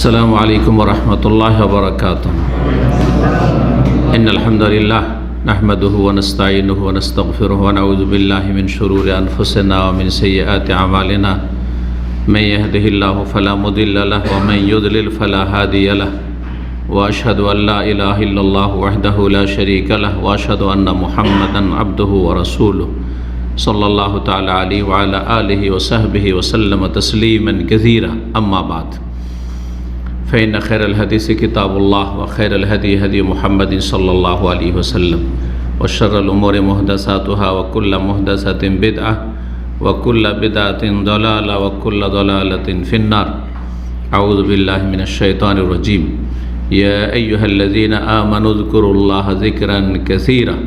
السلام عليكم ورحمة الله وبركاته. إن الحمد لله نحمده ونستعينه ونستغفره ونعوذ بالله من شرور أنفسنا ومن سيئات أعمالنا. من يهده الله فلا مضل له ومن يضلل فلا هادي له. وأشهد أن لا إله إلا الله وحده لا شريك له وأشهد أن محمدا عبده ورسوله صلى الله تعالى عليه وعلى آله وصحبه وسلم تسليما كثيرا. أما بعد، فإن خير الحديث كتاب الله وخير الهدي هدي محمد صلى الله عليه وسلم وشر الأمور محدثاتها وكل محدثة بدعة وكل بدعة ضلالة وكل ضلالة في النار. أعوذ بالله من الشيطان الرجيم. يا أيها الذين آمنوا اذكروا الله ذكرا كثيرا.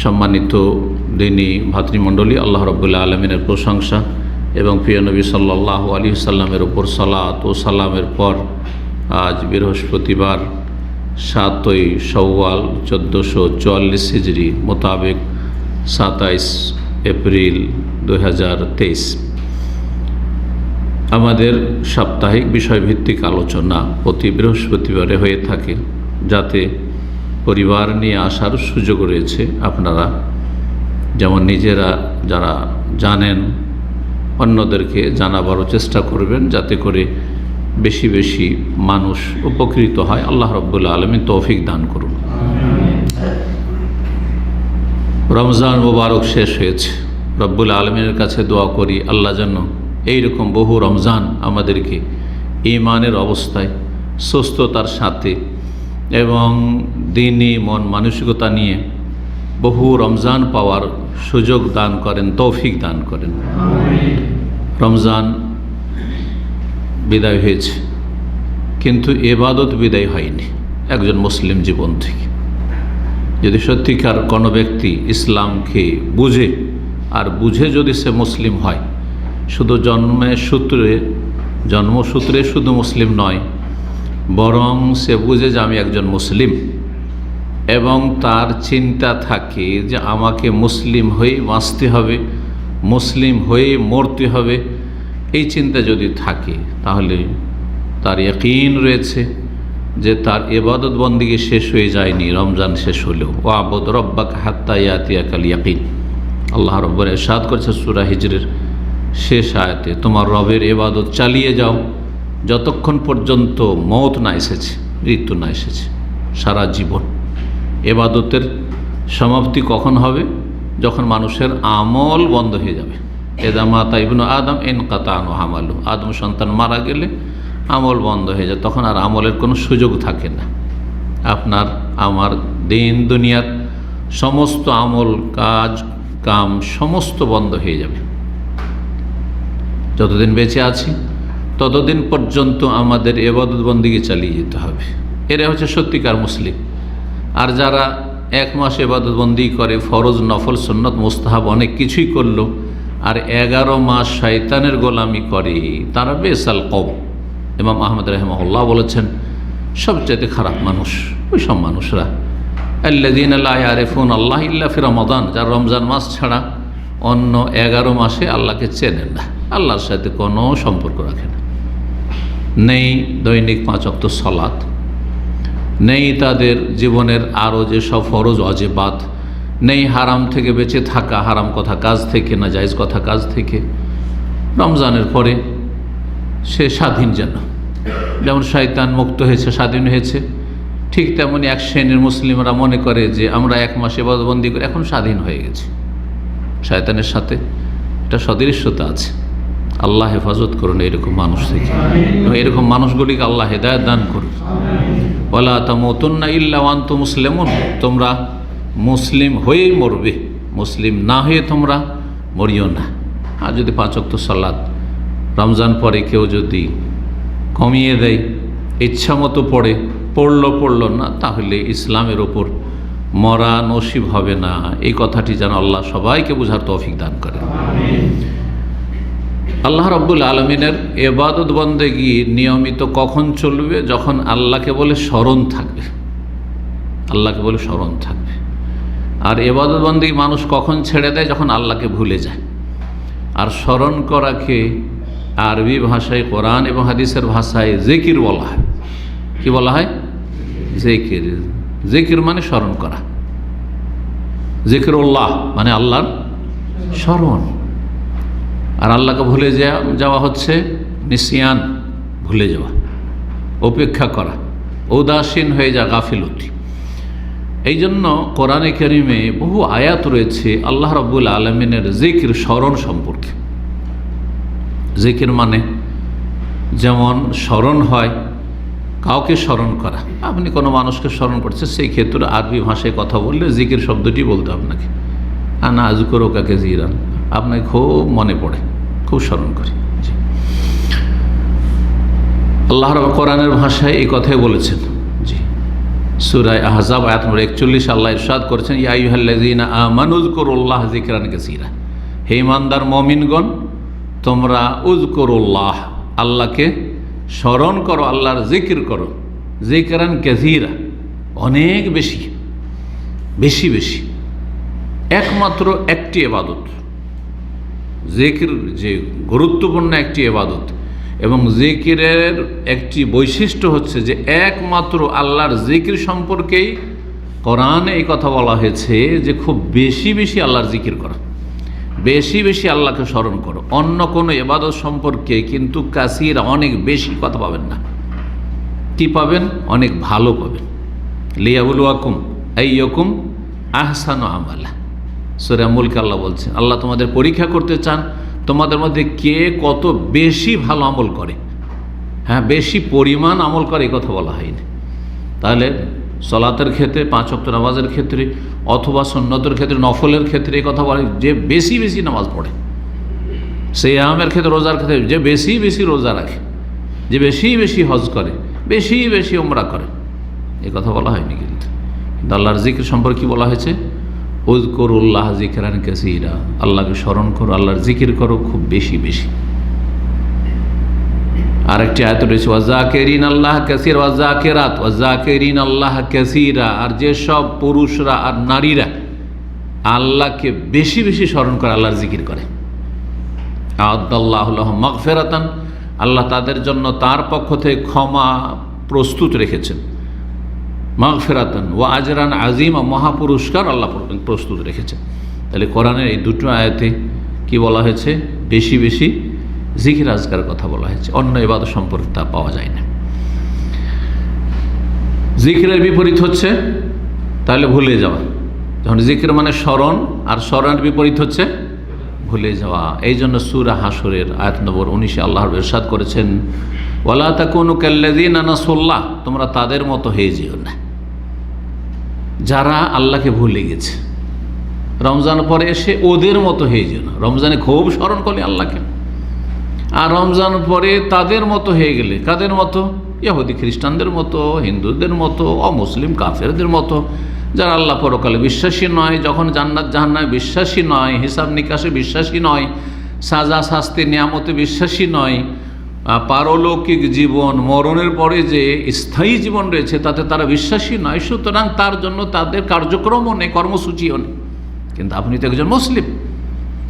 সম্মানিত দিনী ভাতৃমণ্ডলী, আল্লাহ রাব্বুল আলামিনের প্রশংসা এবং প্রিয় নবী সাল্লাল্লাহু আলাইহি ওয়াসাল্লামের উপর সালাত ও সালামের পর আজ বৃহস্পতিবার 7ই শাওয়াল 1444 হিজরি মোতাবেক 27 এপ্রিল 2023 আমাদের সাপ্তাহিক বিষয়ভিত্তিক আলোচনা প্রতি বৃহস্পতিবারে হয়ে থাকে, যাতে পরিবার নিয়ে আসার সুযোগ রয়েছে। আপনারা যেমন নিজেরা যারা জানেন, অন্যদেরকে জানাবারও চেষ্টা করবেন, যাতে করে বেশি বেশি মানুষ উপকৃত হয়। আল্লাহ রাব্বুল আলামিন তৌফিক দান করুন। রমজান মুবারক শেষ হয়েছে। রব্বুল আলামিনের কাছে দোয়া করি, আল্লাহ যেন এইরকম বহু রমজান আমাদেরকে ঈমানের অবস্থায় সুস্থতার সাথে এবং দ্বীনি মন মানসিকতা নিয়ে বহু রমজান পাওয়ার সুযোগ দান করেন, তৌফিক দান করেন। রমজান বিদায় হয়েছে, কিন্তু ইবাদত বিদায় হয়নি একজন মুসলিম জীবন থেকে। যদি সত্যিকার কোনো ব্যক্তি ইসলামকে বুঝে, আর বুঝে যদি সে মুসলিম হয়, শুধু জন্মসূত্রে শুধু মুসলিম নয়, বরং সে বুঝে যে আমি একজন মুসলিম, এবং তার চিন্তা থাকে যে আমাকে মুসলিম হয়ে বাঁচতে হবে, মুসলিম হয়ে মরতে হবে, এই চিন্তা যদি থাকে, তাহলে তার ইয়াকিন রয়েছে যে তার ইবাদত বন্দেগী শেষ হয়ে যায়নি রমজান শেষ হলেও। ওয়াবুদ রব্বাকা হাত্তা ইয়াতিয়াকাল ইয়াকিন। আল্লাহ রাব্বুল ইরশাদ করেছে সূরা হিজরের শেষ আয়াতে, তোমার রবের ইবাদত চালিয়ে যাও যতক্ষণ পর্যন্ত মওত না এসেছে, মৃত্যু না এসেছে। সারা জীবন ইবাদতের সমাপ্তি কখন হবে? যখন মানুষের আমল বন্ধ হয়ে যাবে। ইযা মাতা ইবনু আদম ইনকাতা আনহু আমালু। আদম সন্তান মারা গেলে আমল বন্ধ হয়ে যায়, তখন আর আমলের কোনো সুযোগ থাকে না। আপনার আমার দিন দুনিয়ার সমস্ত আমল কাজ কাম সমস্ত বন্ধ হয়ে যাবে। যতদিন বেঁচে আছি ততদিন পর্যন্ত আমাদের ইবাদত বন্দেগী চালিয়ে যেতে হবে। এরা হচ্ছে সত্যিকার মুসলিম। আর যারা এক মাস ইবাদত বন্দেগী করে, ফরজ নফল সুন্নত মুস্তাহাব অনেক কিছুই করলো, আর 11 মাস শয়তানের গোলামি করে, তারা বেসাল কওম। ইমাম আহমদ রাহিমাহুল্লাহ বলেছেন, সবচেয়ে খারাপ মানুষ ওই সব মানুষরা আল্লাযীনা লা ইয়ারিফুন আল্লাহ ইল্লা ফি রমাদান, যারা রমজান মাস ছাড়া অন্য 11 মাসে আল্লাহকে চেনেন না, আল্লাহর সাথে কোনো সম্পর্ক রাখে না। নেই দৈনিক 5 ওয়াক্ত সালাত, নেই তাদের জীবনের আরও যে সব ফরজ ওয়াজিবাত, নেই হারাম থেকে বেঁচে থাকা, হারাম কথা কাজ থেকে, না জায়েজ কথা কাজ থেকে। রমজানের পরে সে স্বাধীন, যেমন শয়তান মুক্ত হয়েছে, স্বাধীন হয়েছে, ঠিক তেমনি এক শ্রেণীর মুসলিমরা মনে করে যে আমরা 1 মাস ইবাদতবন্দি করে এখন স্বাধীন হয়ে গেছি। শয়তানের সাথে একটা সদৃশ্যতা আছে। আল্লাহ হেফাজত করুন এরকম মানুষ থেকে, এবং এরকম মানুষগুলিকে আল্লাহ হেদায়েত দান করুন। ওয়ালা তামুতুন্না ইল্লা ওয়া আনতুম মুসলিমুন। তোমরা মুসলিম হয়েই মরবে, মুসলিম না হয়ে তোমরা মরিও না। আর যদি 5 ওয়াক্ত সালাত রমজান পরে কেউ যদি কমিয়ে দেয়, ইচ্ছা মতো পড়লো না, তাহলে ইসলামের ওপর মরা নসিব হবে না। এই কথাটি যেন আল্লাহ সবাইকে বোঝার তৌফিক দান করেন। আল্লাহ রাব্বুল আলামিনের ইবাদত বন্দেগী নিয়মিত কখন চলবে? যখন আল্লাহকে বলে স্মরণ থাকবে, আল্লাহকে বলে স্মরণ থাকবে। আর ইবাদত বন্দেগী মানুষ কখন ছেড়ে দেয়? যখন আল্লাহকে ভুলে যায়। আর স্মরণ করাকে আরবি ভাষায় কোরআন এবং হাদিসের ভাষায় জিকির বলা হয়। কি বলা হয়? জিকির। জিকির মানে স্মরণ করা। জিকিরুল্লাহ মানে আল্লাহর স্মরণ। আর আল্লাহকে ভুলে যাওয়া হচ্ছে নিসিয়ান, ভুলে যাওয়া, উপেক্ষা করা, উদাসীন হয়ে যা, গাফিলতি। এই জন্য কোরআনে কারিমে বহু আয়াত রয়েছে আল্লাহ রাব্বুল আলামিনের জিকির, স্মরণ সম্পর্কে। জিকির মানে যেমন স্মরণ হয়, কাউকে স্মরণ করা। আপনি কোনো মানুষকে স্মরণ করছেন, সেই ক্ষেত্রে আরবি ভাষায় কথা বললে জিকির শব্দটি বলতে আপনাকে, আনা আযকুরু কাকে জিরান, আপনাকে খুব মনে পড়ে, খুব স্মরণ করি। আল্লাহ কোরআনের ভাষায় এই কথাই বলেছেন। জি, সূরা আহজাব আয়াত নম্বর 41 আল্লাহ ইরশাদ করেছেন, ইয়া আইয়ুহাল্লাযীনা আমানু যকুরুল্লাহ যিকরান কাসীরা। হে ঈমানদার মুমিনগণ, তোমরা উযকুরুল্লাহ, আল্লাহকে স্মরণ করো, আল্লাহর জিকির করো, যিকরান কাসীরা, অনেক বেশি বেশি বেশি। একমাত্র একটি ইবাদত জিকির, যে গুরুত্বপূর্ণ একটি ইবাদত, এবং জিকিরের একটি বৈশিষ্ট্য হচ্ছে যে একমাত্র আল্লাহর জিকির সম্পর্কেই কোরআনে এই কথা বলা হয়েছে যে খুব বেশি বেশি আল্লাহর জিকির করো, বেশি বেশি আল্লাহকে স্মরণ করো। অন্য কোনো ইবাদত সম্পর্কে কিন্তু কাসীর, অনেক বেশি কথা পাবেন না। কি পাবেন? অনেক ভালো পাবেন। লিয়াবলুয়াকুম আইয়ুকুম আহসানু আমালা, সূরা মুলক আল্লাহ বলছেন, আল্লাহ তোমাদের পরীক্ষা করতে চান তোমাদের মধ্যে কে কত বেশি ভালো আমল করে। হ্যাঁ, বেশি পরিমাণ আমল করে, এই কথা বলা হয়নি। তাহলে সলাতের ক্ষেত্রে, 5 ওয়াক্ত নামাজের ক্ষেত্রে, অথবা সুন্নতের ক্ষেত্রে, নফলের ক্ষেত্রে এই কথা বলে যে বেশি বেশি নামাজ পড়ে, সিয়ামের ক্ষেত্রে, রোজার ক্ষেত্রে যে বেশি বেশি রোজা রাখে, যে বেশি বেশি হজ করে, বেশি বেশি উমরা করে, এই কথা বলা হয়নি। কিন্তু আল্লাহর জিকির সম্পর্কে কি বলা হয়েছে? উযকুরুল্লাহ যিকরান কাসীরা, আল্লাহকে স্মরণ করো, আল্লাহর জিকির করো খুব বেশি বেশি। আরেকটি আয়াত রয়েছে, ওয়াযাকিরিন আল্লাহ কাসীরা ওয়াযাকিরাত ওয়াযাকিরিন আল্লাহ কাসীরা, আর যেসব পুরুষরা আর নারীরা আল্লাহকে বেশি বেশি স্মরণ করে, আল্লাহর জিকির করে, আ'আদাল্লাহু লাহুম মাগফিরাতান, আল্লাহ তাদের জন্য তার পক্ষ থেকে ক্ষমা প্রস্তুত রেখেছেন, মাগফিরাতান ওয়া আজরান আযীমা, মহাপুরস্কার আল্লাহ প্রস্তুত রেখেছেন। তাহলে কোরআনের এই দুটো আয়াতে কি বলা হয়েছে? বেশি বেশি জিকির আজকার কথা বলা হয়েছে, অন্য ইবাদত সম্পর্কে তা পাওয়া যায় না। জিকিরের বিপরীত হচ্ছে তাহলে ভুলে যাওয়া। যখন জিকির মানে স্মরণ, আর স্মরণের বিপরীত হচ্ছে ভুলে যাওয়া। এই জন্য সূরা হাশরের আয়াত নম্বর 19 আল্লাহ ইরশাদ করেছেন, ওয়ালা তাকুনু কাল্লাযীনা নাসুল্লাহ, তোমরা তাদের মতো হয়ে যেও না যারা আল্লাহকে ভুলে গেছে। রমজান পরে এসে ওদের মতো হয়ে যেও না। রমজানে খুব স্মরণ করলে আল্লাহকে, আর রমজান পরে তাদের মতো হয়ে গেলে, কাদের মতো? ইহুদি খ্রিস্টানদের মতো, হিন্দুদের মতো, অমুসলিম কাফেরদের মতো, যারা আল্লাহ পরকালে বিশ্বাসী নয়, যখন জান্নাত জাহান্নামে বিশ্বাসী নয়, হিসাব নিকাশে বিশ্বাসী নয়, সাজা শাস্তি নিয়ামতে বিশ্বাসী নয়, পারলৌকিক জীবন, মরণের পরে যে স্থায়ী জীবন রয়েছে তাতে তারা বিশ্বাসী নয়। সুতরাং তার জন্য তাদের কার্যক্রমও নেই, কর্মসূচিও নেই। কিন্তু আপনি তো একজন মুসলিম,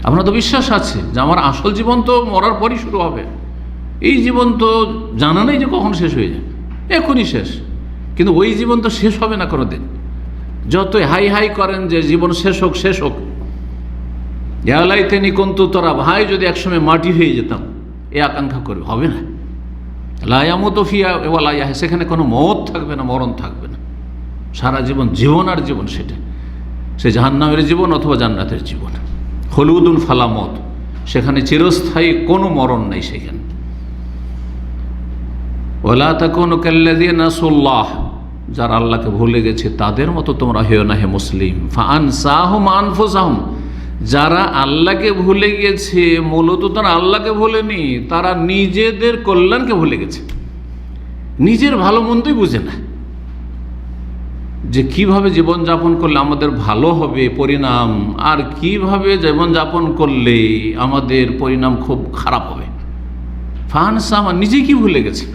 আপনার তো বিশ্বাস আছে যে আমার আসল জীবন তো মরার পরই শুরু হবে। এই জীবন তো জানা নেই যে কখন শেষ হয়ে যায়, এখনই শেষ। কিন্তু ওই জীবন তো শেষ হবে না কোনো দিন। যতই হাই হাই করেন যে জীবন শেষ হোক শেষ হোক, ইয়ালাইতেনি কুনতু তোরা, ভাই যদি একসময় মাটি হয়ে যেতাম, এ আকাঙ্ক্ষা করবে, হবে না। লা ইয়ামুতু ফিহা ওয়ালা ইয়াহ্যা, সেখানে কোনো মওত থাকবে না, মরণ থাকবে না। সারা জীবন জীবন আর জীবন, সেটা সে জাহান্নামের জীবন অথবা জান্নাতের জীবন। খুলুদুন ফালা মওত, সেখানে চিরস্থায়ী কোনো মরণ নেই সেখানে। ওয়ালা তাকুনু কাল্লাযীনা নাসুল্লাহ, যারা আল্লাহকে ভুলে গেছে তাদের মতো তোমরা হেও না হে মুসলিম। ফাআনসাহুম আনফুসাহুম, যারা আল্লাহকে ভুলে গেছে মূলত তারা আল্লাহকে ভুলেনি, তারা নিজেদের কল্যাণকে ভুলে গেছে। নিজের ভালো মন্দই বুঝে না, যে কিভাবে জীবনযাপন করলে আমাদের ভালো হবে পরিণাম, আর কিভাবে জীবনযাপন করলে আমাদের পরিণাম খুব খারাপ হবে। ফানসা, নিজে কি ভুলে গেছে।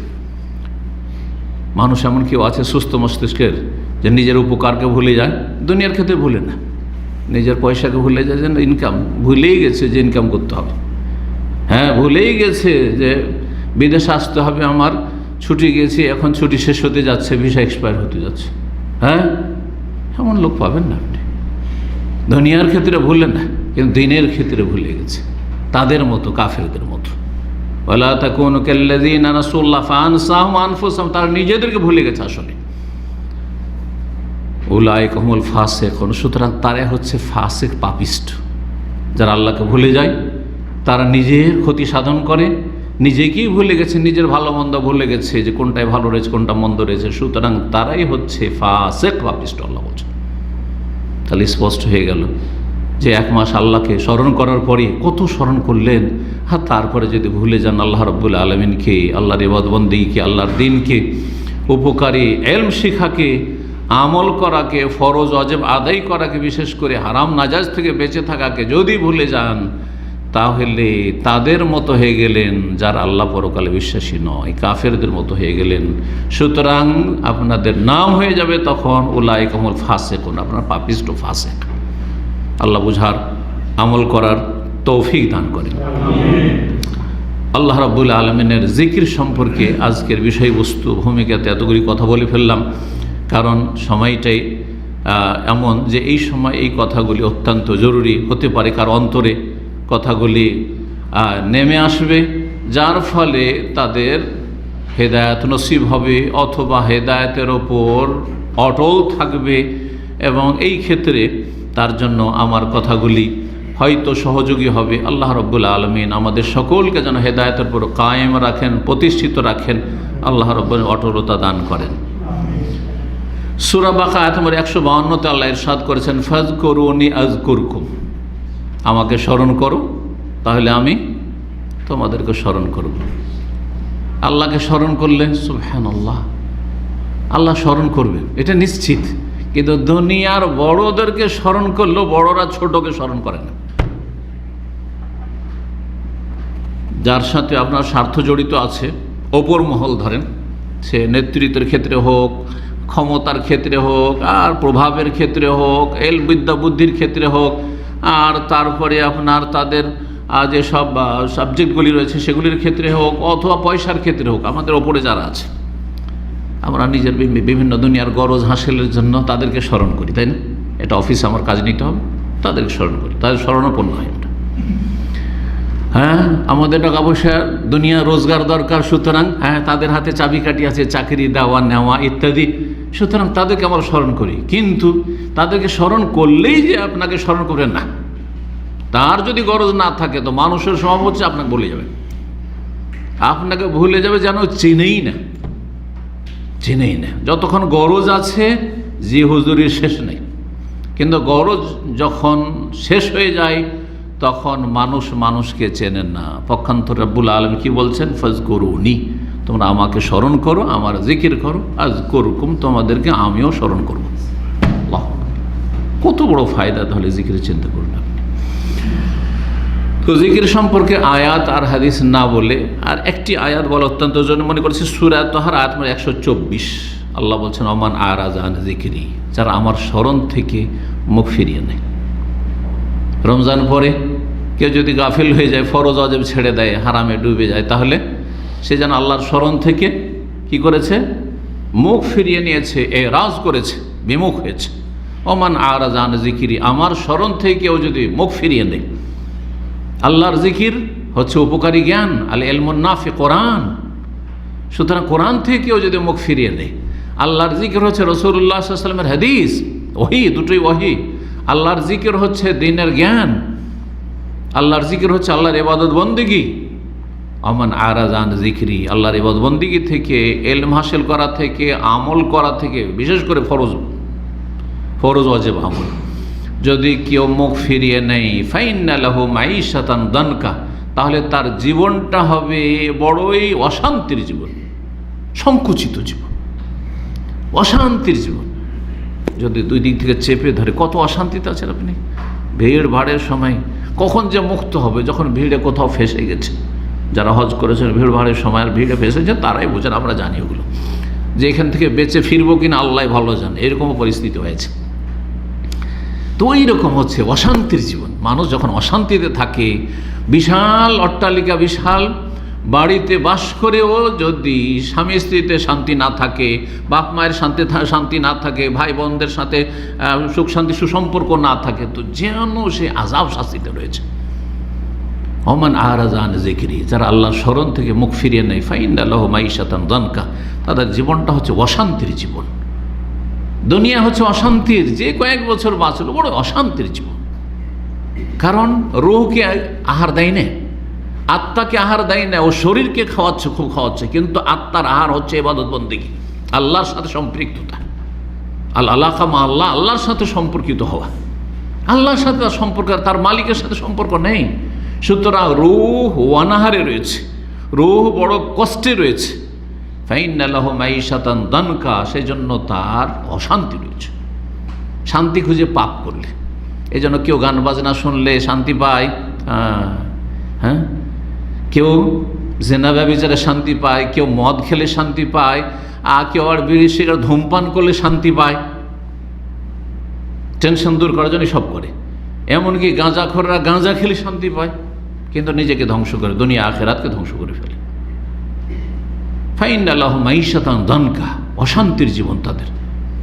মানুষ এমন কেউ আছে সুস্থ মস্তিষ্কের যে নিজের উপকারকে ভুলে যায়, দুনিয়ার ক্ষেত্রে ভুলে না, নিজের পয়সাকে ভুলে যায়, যে ইনকাম ভুলেই গেছে যে ইনকাম করতে হবে। হ্যাঁ, ভুলেই গেছে যে বিদেশে আসতে হবে, আমার ছুটি গেছি, এখন ছুটি শেষ হতে যাচ্ছে, ভিসা এক্সপায়ার হতে যাচ্ছে। হ্যাঁ, এমন লোক পাবেন না আপনি। দুনিয়ার ক্ষেত্রে ভুলেন না, কিন্তু দিনের ক্ষেত্রে ভুলে গেছে, তাদের মতো, কাফেরদের মতো। ওয়ালা তাকুনু কাল্লাযীনা নাসুল্লাহ ফাআনসাহুম আনফুসাহুম, তারা নিজেদেরকে ভুলে গেছে আসলে। উলাইকা হুমুল ফাসিকুন, সুতরাং তারা হচ্ছে ফাসিক, পাপিষ্ঠ। যারা আল্লাহকে ভুলে যায়, তারা নিজের ক্ষতি সাধন করে, নিজেকেই ভুলে গেছে, নিজের ভালো মন্দ ভুলে গেছে, যে কোনটায় ভালো রয়েছে কোনটা মন্দ রয়েছে, সুতরাং তারাই হচ্ছে ফাসিক, পাপিষ্ঠ। আল্লাহ বলছেন। তাহলে স্পষ্ট হয়ে গেল যে 1 মাস আল্লাহকে স্মরণ করার পরে কত স্মরণ করলেন, আর তারপরে যদি ভুলে যান আল্লাহ রাব্বুল আলামিনকে, আল্লাহর ইবাদত বন্দেগীকে, আল্লাহর দ্বীনকে, উপকারী ইলম শিখাকে, আমল করাকে, ফরজ ওয়াজিব আদায় করাকে, বিশেষ করে হারাম নাজায়েজ থেকে বেঁচে থাকাকে যদি ভুলে যান, তাহলে তাদের মতো হয়ে গেলেন যারা আল্লাহ পরকালে বিশ্বাসী নয়, কাফেরদের মতো হয়ে গেলেন। সুতরাং আপনাদের নাম হয়ে যাবে তখন উলাইকা হুমুল ফাসিকুন, আপনার পাপিষ্ঠ, ফাসিক। আল্লাহ বুঝার, আমল করার তৌফিক দান করেন। আল্লাহ রাব্বুল আলামিনের জিকির সম্পর্কে আজকের বিষয়বস্তু ভূমিকাতে এতগুলি কথা বলে ফেললাম, কারণ সময়টাই এমন যে এই সময় এই কথাগুলি অত্যন্ত জরুরি হতে পারে। কার অন্তরে কথাগুলি নেমে আসবে, যার ফলে তাদের হেদায়েত নসিব হবে, অথবা হেদায়েতের ওপর অটল থাকবে, এবং এই ক্ষেত্রে তার জন্য আমার কথাগুলি হয়তো সহযোগী হবে। আল্লাহ রাব্বুল আলামিন আমাদের সকলকে যেন হেদায়েতের উপর কায়েম রাখেন, প্রতিষ্ঠিত রাখেন, আল্লাহ রাব্বুল অটলতা দান করেন। সূরা বাকারা আয়াত নম্বর 152-তে আল্লাহ ইরশাদ করেছেন, ফাযকুরুনি আযকুরকুম, আমাকে স্মরণ করো তাহলে আমি তোমাদেরকে স্মরণ করব। আল্লাহকে স্মরণ করলে সুবহানাল্লাহ, আল্লাহ স্মরণ করবেন, এটা নিশ্চিত। কিন্তু দুনিয়ার বড়দেরকে স্মরণ করলেও বড়রা ছোটকে স্মরণ করে না। যার সাথে আপনার স্বার্থ জড়িত আছে, অপর মহল ধরেন, সে নেতৃত্বের ক্ষেত্রে হোক, ক্ষমতার ক্ষেত্রে হোক, আর প্রভাবের ক্ষেত্রে হোক, বিদ্যা বুদ্ধির ক্ষেত্রে হোক, আর তারপরে আপনার তাদের যে সব সাবজেক্টগুলি রয়েছে সেগুলির ক্ষেত্রে হোক, অথবা পয়সার ক্ষেত্রে হোক, আমাদের ওপরে যারা আছে, আমরা নিজের বিভিন্ন দুনিয়ার গরজ হাসিলের জন্য তাদেরকে স্মরণ করি, তাই না? এটা অফিসে আমার কাজ নিতে হবে, তাদেরকে স্মরণ করি, তাদের স্মরণাপন্ন হয় আমরা। হ্যাঁ, আমাদের টাকা পয়সা, দুনিয়া রোজগার দরকার, সুতরাং হ্যাঁ তাদের হাতে চাবিকাঠি আছে, চাকরি দেওয়া নেওয়া ইত্যাদি, সুতরাং তাদেরকে আমরা স্মরণ করি। কিন্তু তাদেরকে স্মরণ করলেই যে আপনাকে স্মরণ করবেন না, তার যদি গরজ না থাকে তো মানুষের স্বভাব হচ্ছে আপনাকে ভুলে যাবে, আপনাকে ভুলে যাবে, যেন চিনেই না, চিনেই না। যতক্ষণ গরজ আছে জি হুজুরির শেষ নেই, কিন্তু গরজ যখন শেষ হয়ে যায় তখন মানুষ মানুষকে চেনেন না। পক্ষান্তর রব্বুল আলামিন কি বলছেন? ফাযকুরুনি, তোমরা আমাকে স্মরণ করো, আমার জিকির করো, আযকুরকুম, তোমাদেরকে আমিও স্মরণ করব। আল্লাহ, কত বড় ফায়দা তাহলে জিকিরের, চিন্তা করুন আপনি। তো জিকির সম্পর্কে আয়াত আর হাদিস না বলে আর একটি আয়াত বলা অত্যন্ত জরুরি মনে করছি। সূরা তাহার আয়াত 124, আল্লাহ বলছেন, ওমান আরাযা আন যিকরি, যারা আমার স্মরণ থেকে মুখ ফিরিয়ে নেয়। রমজান পরে কেউ যদি গাফিল হয়ে যায়, ফরজ ওয়াজিব ছেড়ে দেয়, হারামে ডুবে যায়, তাহলে সে যেন আল্লাহর স্মরণ থেকে কি করেছে? মুখ ফিরিয়ে নিয়েছে, এরাজ করেছে, বিমুখ হয়েছে। ওমান আরাযা আন যিকরি, আমার স্মরণ থেকে কেউ যদি মুখ ফিরিয়ে নেয়। আল্লাহর জিকির হচ্ছে উপকারী জ্ঞান, আল ইলমুন নাফি, কোরআন। সুতরাং কোরআন থেকে কেউ যদি মুখ ফিরিয়ে নেয়, আল্লাহর জিকির হচ্ছে রাসূলুল্লাহ সাল্লাল্লাহু আলাইহি ওয়াসাল্লামের হাদিস, ওহী, দুটোই ওহী। আল্লাহর জিকির হচ্ছে দ্বীনের জ্ঞান, আল্লাহর জিকির হচ্ছে আল্লাহর ইবাদত বন্দেগী। আমান আরাযা আন যিকরি, আল্লাহর ইবাদত বন্দেগী থেকে, ইলম হাসিল করা থেকে, আমল করা থেকে, বিশেষ করে ফরজ ওয়াজিব আমল যদি কেউ মুখ ফিরিয়ে নেয়, ফাইন্না লাহু মাঈশাতান দানকা, তাহলে তার জীবনটা হবে বড়ই অশান্তির জীবন, সংকুচিত জীবন, অশান্তির জীবন। যদি দুই দিক থেকে চেপে ধরে, কত অশান্তিতে আছেন আপনি। ভিড় ভাড়ের সময় কখন যে মুক্ত হবে, যখন ভিড়ে কোথাও ফেসে গেছে। যারা হজ করেছেন ভিড় ভাড়ের সময় আর ভিড়ে ফেসেছে, তারাই বোঝেন, আমরা জানি ওগুলো, যে এখান থেকে বেঁচে ফিরবো কিনা আল্লাহ ভালো জানে, এরকমও পরিস্থিতি হয়েছে। তো এইরকম হচ্ছে অশান্তির জীবন। মানুষ যখন অশান্তিতে থাকে, বিশাল অট্টালিকা, বিশাল বাড়িতে বাস করেও যদি স্বামী স্ত্রীতে শান্তি না থাকে, বাপ মায়ের শান্তি না থাকে, ভাই বোনদের সাথে সুখ শান্তি সুসম্পর্ক না থাকে, তো যেন সে আযাব শাস্তিতে রয়েছে। ওমান আরাযা আন যিকরি, যারা আল্লাহর স্মরণ থেকে মুখ ফিরিয়ে নেয়, ফাইন্না লাহু মাঈশাতান দানকা, তাদের জীবনটা হচ্ছে অশান্তির জীবন। দুনিয়া হচ্ছে অশান্তির, যে কয়েক বছর বাঁচল বড় অশান্তির জীবন। কারণ রূহকে আহার দেয় না, আত্মাকে আহার দেয় না, ও শরীরকে খাওয়াচ্ছে, খুব খাওয়াচ্ছে, কিন্তু আত্মার আহার হচ্ছে ইবাদত বন্দেগী, আল্লাহর সাথে সম্পৃক্ততা, আল্লাহ মা আল্লাহ, আল্লাহর সাথে সম্পর্কিত হওয়া। আল্লাহর সাথে তার সম্পর্ক, তার মালিকের সাথে সম্পর্ক নেই। সুতরাং রূহ অনাহারে রয়েছে, রূহ বড় কষ্টে রয়েছে। ফাইন্না লাহু মাঈশাতান দানকা, সেই জন্য তার অশান্তি রয়েছে। শান্তি খুঁজে পাপ করলে, এই জন্য কেউ গান বাজনা শুনলে শান্তি পায়, হ্যাঁ, কেউ জেনা ব্যভিচারে শান্তি পায়, কেউ মদ খেলে শান্তি পায়, আর কেউ আর বিড়ি সিগারেট ধূমপান করলে শান্তি পায়। টেনশন দূর করার জন্য সব করে। এমনকি গাঁজাখোররা গাঁজা খেলে শান্তি পায়, কিন্তু নিজেকে ধ্বংস করে, দুনিয়া আখেরাতকে ধ্বংস করে ফেলে। ফাইন্না লাহু মাঈশাতান দানকা, অশান্তির জীবন তাদের,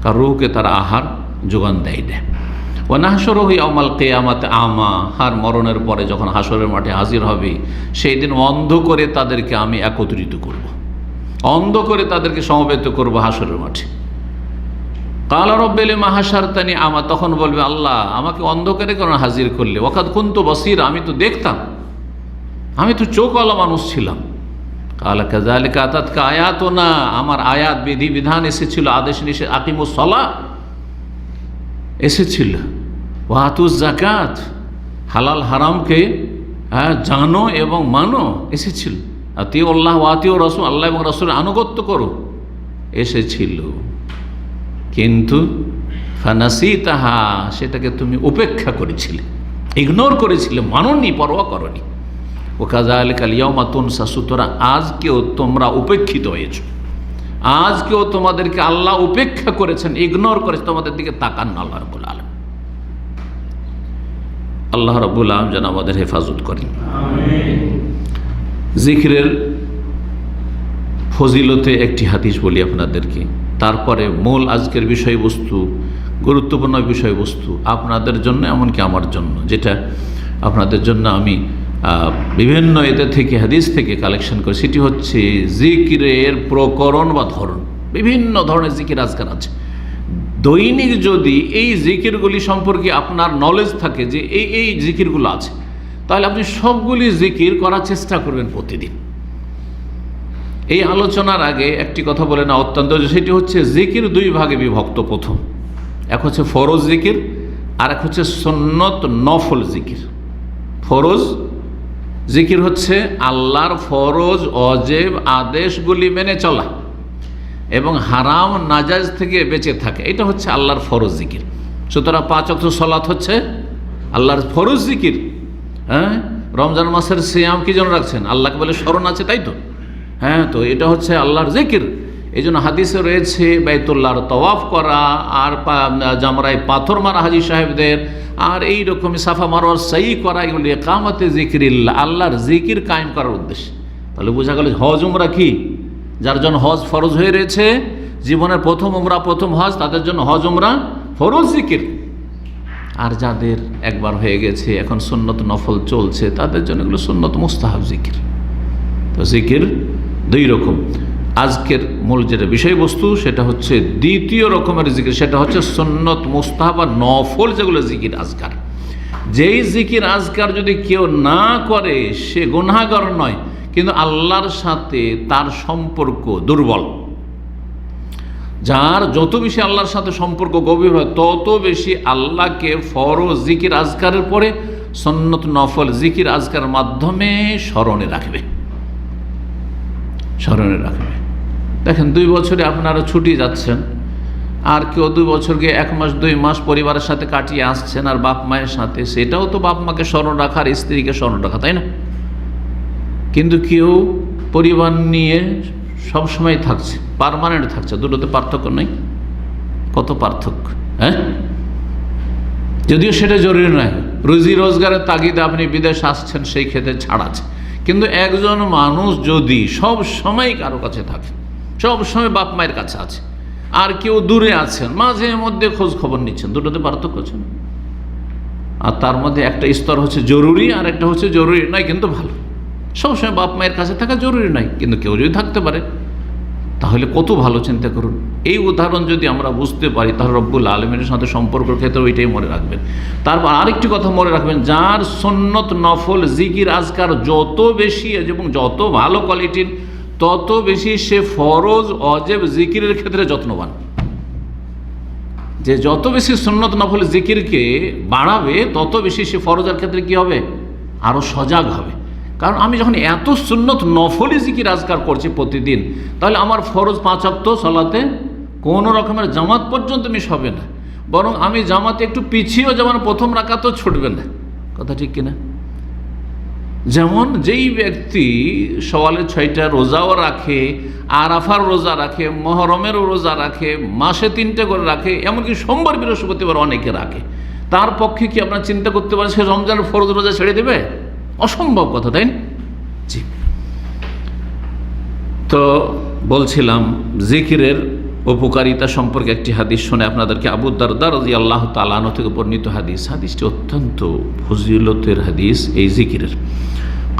কারণ রূহকে তারা আহার যোগান দেয় না। ওয়া নাহশুরুহু ইয়াওমাল কিয়ামাতি আমা, আর মরণের পরে যখন হাসরের মাঠে হাজির হবে, সেই দিন অন্ধ করে তাদেরকে আমি একত্রিত করব, অন্ধ করে তাদেরকে সমবেত করব হাসরের মাঠে। কালা রব্বি লিমা হাশারতানি আমা, তখন বলবে আল্লাহ আমাকে অন্ধকারে কেন হাজির করলে? ওয়াকাদ কুনতু বাসীরা, আমি তো দেখতাম, আমি তো চোখওয়ালা মানুষ ছিলাম। কালা কাযালিকা আতাতকা আয়াতুনা, আমার আয়াত বিধি বিধান এসেছিল, আদেশ নিষেধ, আকিমুস সালাহ এসেছিল, ওয়া আতুজ যাকাত, হালাল হারামকে জানো এবং মানো এসেছিল, আতিউ আল্লাহ ওয়া আতিউ রাসূল, আল্লাহ এবং রাসূলের আনুগত্য করো এসেছিল। কিন্তু ফানাসিতাহা, সেটাকে তুমি উপেক্ষা করেছিলে, ইগনোর করেছিলে, মানোনি, পরোয়া করনি। ও কাযালিকাল ইয়াওমা তুনসা, সুতরাং আজকেও তোমরা উপেক্ষিত হয়েছো, আজকেও তোমাদেরকে আল্লাহ উপেক্ষা করেছেন, ইগনোর করেছে, তোমাদের দিকে তাকান না আল্লাহ রাব্বুল আলামিন। আল্লাহ রাব্বুল আলামিন যেন আমাদের হেফাজত করেন। আমিন। জিকিরের ফজিলতে একটি হাদিস বলি আপনাদেরকে, তারপরে মূল আজকের বিষয়বস্তু, গুরুত্বপূর্ণ বিষয়বস্তু আপনাদের জন্য, এমনকি আমার জন্য, যেটা আপনাদের জন্য আমি বিভিন্ন এতে থেকে হাদিস থেকে কালেকশন করি, সেটি হচ্ছে জিকিরের প্রকরণ বা ধরন। বিভিন্ন ধরনের জিকির আজকাল আছে। দৈনিক যদি এই জিকিরগুলি সম্পর্কে আপনার নলেজ থাকে যে এই জিকিরগুলো আছে, তাহলে আপনি সবগুলি জিকির করার চেষ্টা করবেন প্রতিদিন। এই আলোচনার আগে একটি কথা বলে না অত্যন্ত, সেটি হচ্ছে জিকির দুই ভাগে বিভক্ত। প্রথম, এক হচ্ছে ফরজ জিকির, আর এক হচ্ছে সুন্নত নফল জিকির। ফরজ জিকির হচ্ছে আল্লাহর ফরজ অজেব আদেশগুলি মেনে চলা এবং হারাম নাজাইজ থেকে বেঁচে থাকে, এটা হচ্ছে আল্লাহর ফরজ জিকির। সুতরাং 5 ওয়াক্ত সালাত হচ্ছে আল্লাহর ফরজ জিকির। হ্যাঁ, রমজান মাসের সিয়াম কি জন্য রাখছেন? আল্লাহকে বলে স্মরণ আছে, তাই তো? হ্যাঁ, তো এটা হচ্ছে আল্লাহর জিকির। এই জন্য হাদিসে রয়েছে বাইতুল্লাহর তওয়াফ করা, আর জামরায় পাথর মারা হাজী সাহেবদের, আর এই রকমই সাফা মারওয়ার সাই করা, এগুলি ইকামতে জিকিরিল্লাহ, আল্লাহর জিকির কায়েম করার উদ্দেশ্যে। তাহলে বোঝা গেল হজ উমরা কি, যার জন্য হজ ফরজ হয়ে রয়েছে, জীবনের প্রথম উমরা প্রথম হজ, তাদের জন্য হজ উমরা ফরজ জিকির। আর যাদের একবার হয়ে গেছে, এখন সুন্নত নফল চলছে, তাদের জন্য এগুলো সুন্নত মুস্তাহাব জিকির। তো জিকির দুই রকম। আজকের মূল যেটা বিষয়বস্তু, সেটা হচ্ছে দ্বিতীয় রকমের জিকির, সেটা হচ্ছে সুন্নত মুস্তাহাব আর নফল যেগুলো জিকির আজকার। যেই জিকির আজকার যদি কেউ না করে সে গুনাহগার নয়, কিন্তু আল্লাহর সাথে তার সম্পর্ক দুর্বল। যার যত বেশি আল্লাহর সাথে সম্পর্ক গভীর হয়, তত বেশি আল্লাহকে ফরজ জিকির আজকারের পরে সুন্নত নফল জিকির আজকারের মাধ্যমে স্মরণে রাখবে। দেখেন, 2 বছরে আপনারা ছুটি যাচ্ছেন, আর কেউ 2 বছরকে 1 মাস 2 মাস পরিবারের সাথে কাটিয়ে আসছেন, আর বাপ মায়ের সাথে, সেটাও তো বাপ মাকে স্মরণ রাখা, আর স্ত্রীকে স্মরণ রাখা, তাই না? কিন্তু কেউ পরিবার নিয়ে সবসময় থাকছে, পার্মানেন্ট থাকছে, দুটোতে পার্থক্য নেই? কত পার্থক্য! হ্যাঁ, যদিও সেটা জরুরি নয়, রুজি রোজগারের তাগিদে আপনি বিদেশ আসছেন, সেই ক্ষেত্রে ছাড় আছে। কিন্তু একজন মানুষ যদি সব সময় কারো কাছে থাকে, সব সময় বাপ মায়ের কাছে আছে, আর কেউ দূরে আছেন, মাঝে মধ্যে খোঁজ খবর নিচ্ছেন, দুটোতে পার্থক্য আছে। আর তার মধ্যে একটা স্তর হচ্ছে জরুরি, আর একটা হচ্ছে জরুরি নয় কিন্তু ভালো। সবসময় বাপ মায়ের কাছে থাকা জরুরি নয়, কিন্তু কেউ যদি থাকতে পারে তাহলে কত ভালো, চিন্তা করুন। এই উদাহরণ যদি আমরা বুঝতে পারি তাহলে রব্বুল আলমিনের সাথে সম্পর্কের ক্ষেত্রে ওইটাই মনে রাখবেন। তারপর আরেকটি কথা মনে রাখবেন, যার সুন্নত নফল জিকির আজকার যত বেশি এবং যত ভালো কোয়ালিটির, তত বেশি সে ফরজ অজেব জিকিরের ক্ষেত্রে যত্নবান। যে যত বেশি সুন্নত নফল জিকিরকে বাড়াবে, তত বেশি সে ফরজের ক্ষেত্রে কি হবে, আরও সজাগ হবে। কারণ আমি যখন এত সুন্নত নফলি জিকির আজকার করছি প্রতিদিন, তাহলে আমার ফরজ 5 ওয়াক্ত সালাতে কোনো রকমের জামাত পর্যন্ত মিস হবে না, বরং আমি জামাতে একটু পিছিয়েও যেমন প্রথম রাকাতও ছুটবে না। কথা ঠিক কিনা? যেমন যেই ব্যক্তি সওয়ালের 6টা রোজাও রাখে, আরাফার রোজা রাখে, মহরমেরও রোজা রাখে, মাসে 3টে করে রাখে, এমনকি সোমবার বৃহস্পতিবার অনেকে রাখে, তার পক্ষে কি আপনার চিন্তা করতে পারেন সে রমজানের ফরজ রোজা ছেড়ে দেবে? অসম্ভব কথা, তাই না? জি। তো বলছিলাম জিকিরের উপকারিতা সম্পর্কে একটি হাদিস শুনে আপনাদেরকে। আবু দারদা রাদিয়াল্লাহু তাআলা আনহু থেকে বর্ণিত হাদিসটি অত্যন্ত ফজিলতের হাদিস এই জিকিরের।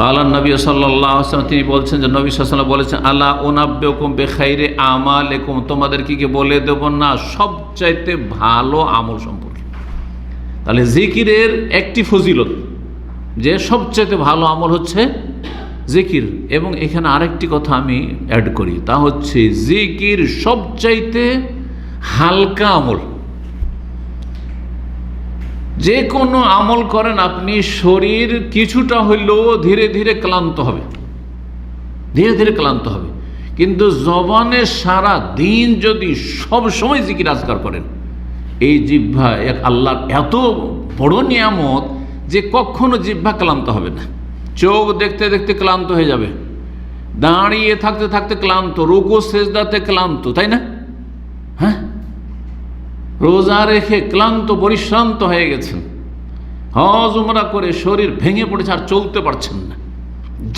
কালান নবী সাল্লাল্লাহু আলাইহি ওয়াসাল্লাম, তিনি বলছেন যে নবী সাল্লাল্লাহু আলাইহি ওয়াসাল্লাম বলেছেন, আলা উনাব্বিউকুম বিখাইরি আমালিকুম, তোমাদেরকে কি বলে দেব না সবচাইতে ভালো আমল সম্পর্কে। তাহলে জিকিরের একটি ফজিলত যে সবচাইতে ভালো আমল হচ্ছে জিকির। এবং এখানে আরেকটি কথা আমি অ্যাড করি, তা হচ্ছে জিকির সবচাইতে হালকা আমল। যে কোনো আমল করেন আপনি, শরীর কিছুটা হইলেও ধীরে ধীরে ক্লান্ত হবে, ধীরে ধীরে ক্লান্ত হবে। কিন্তু জবানে সারা দিন যদি সব সময় জিকির আজকার করেন, এই জিহ্বা এক আল্লাহর এত বড় নিয়ামত যে কখনো জিহ্বা ক্লান্ত হবে না। চোখ দেখতে দেখতে ক্লান্ত হয়ে যাবে, দাঁড়িয়ে থাকতে থাকতে ক্লান্ত, রুকু সেজদাতে ক্লান্ত, তাই না? হ্যাঁ, রোজা রেখে ক্লান্ত পরিশ্রান্ত হয়ে গেছেন, হজ উমরা করে শরীর ভেঙে পড়েছে, আর চলতে পারছেন না।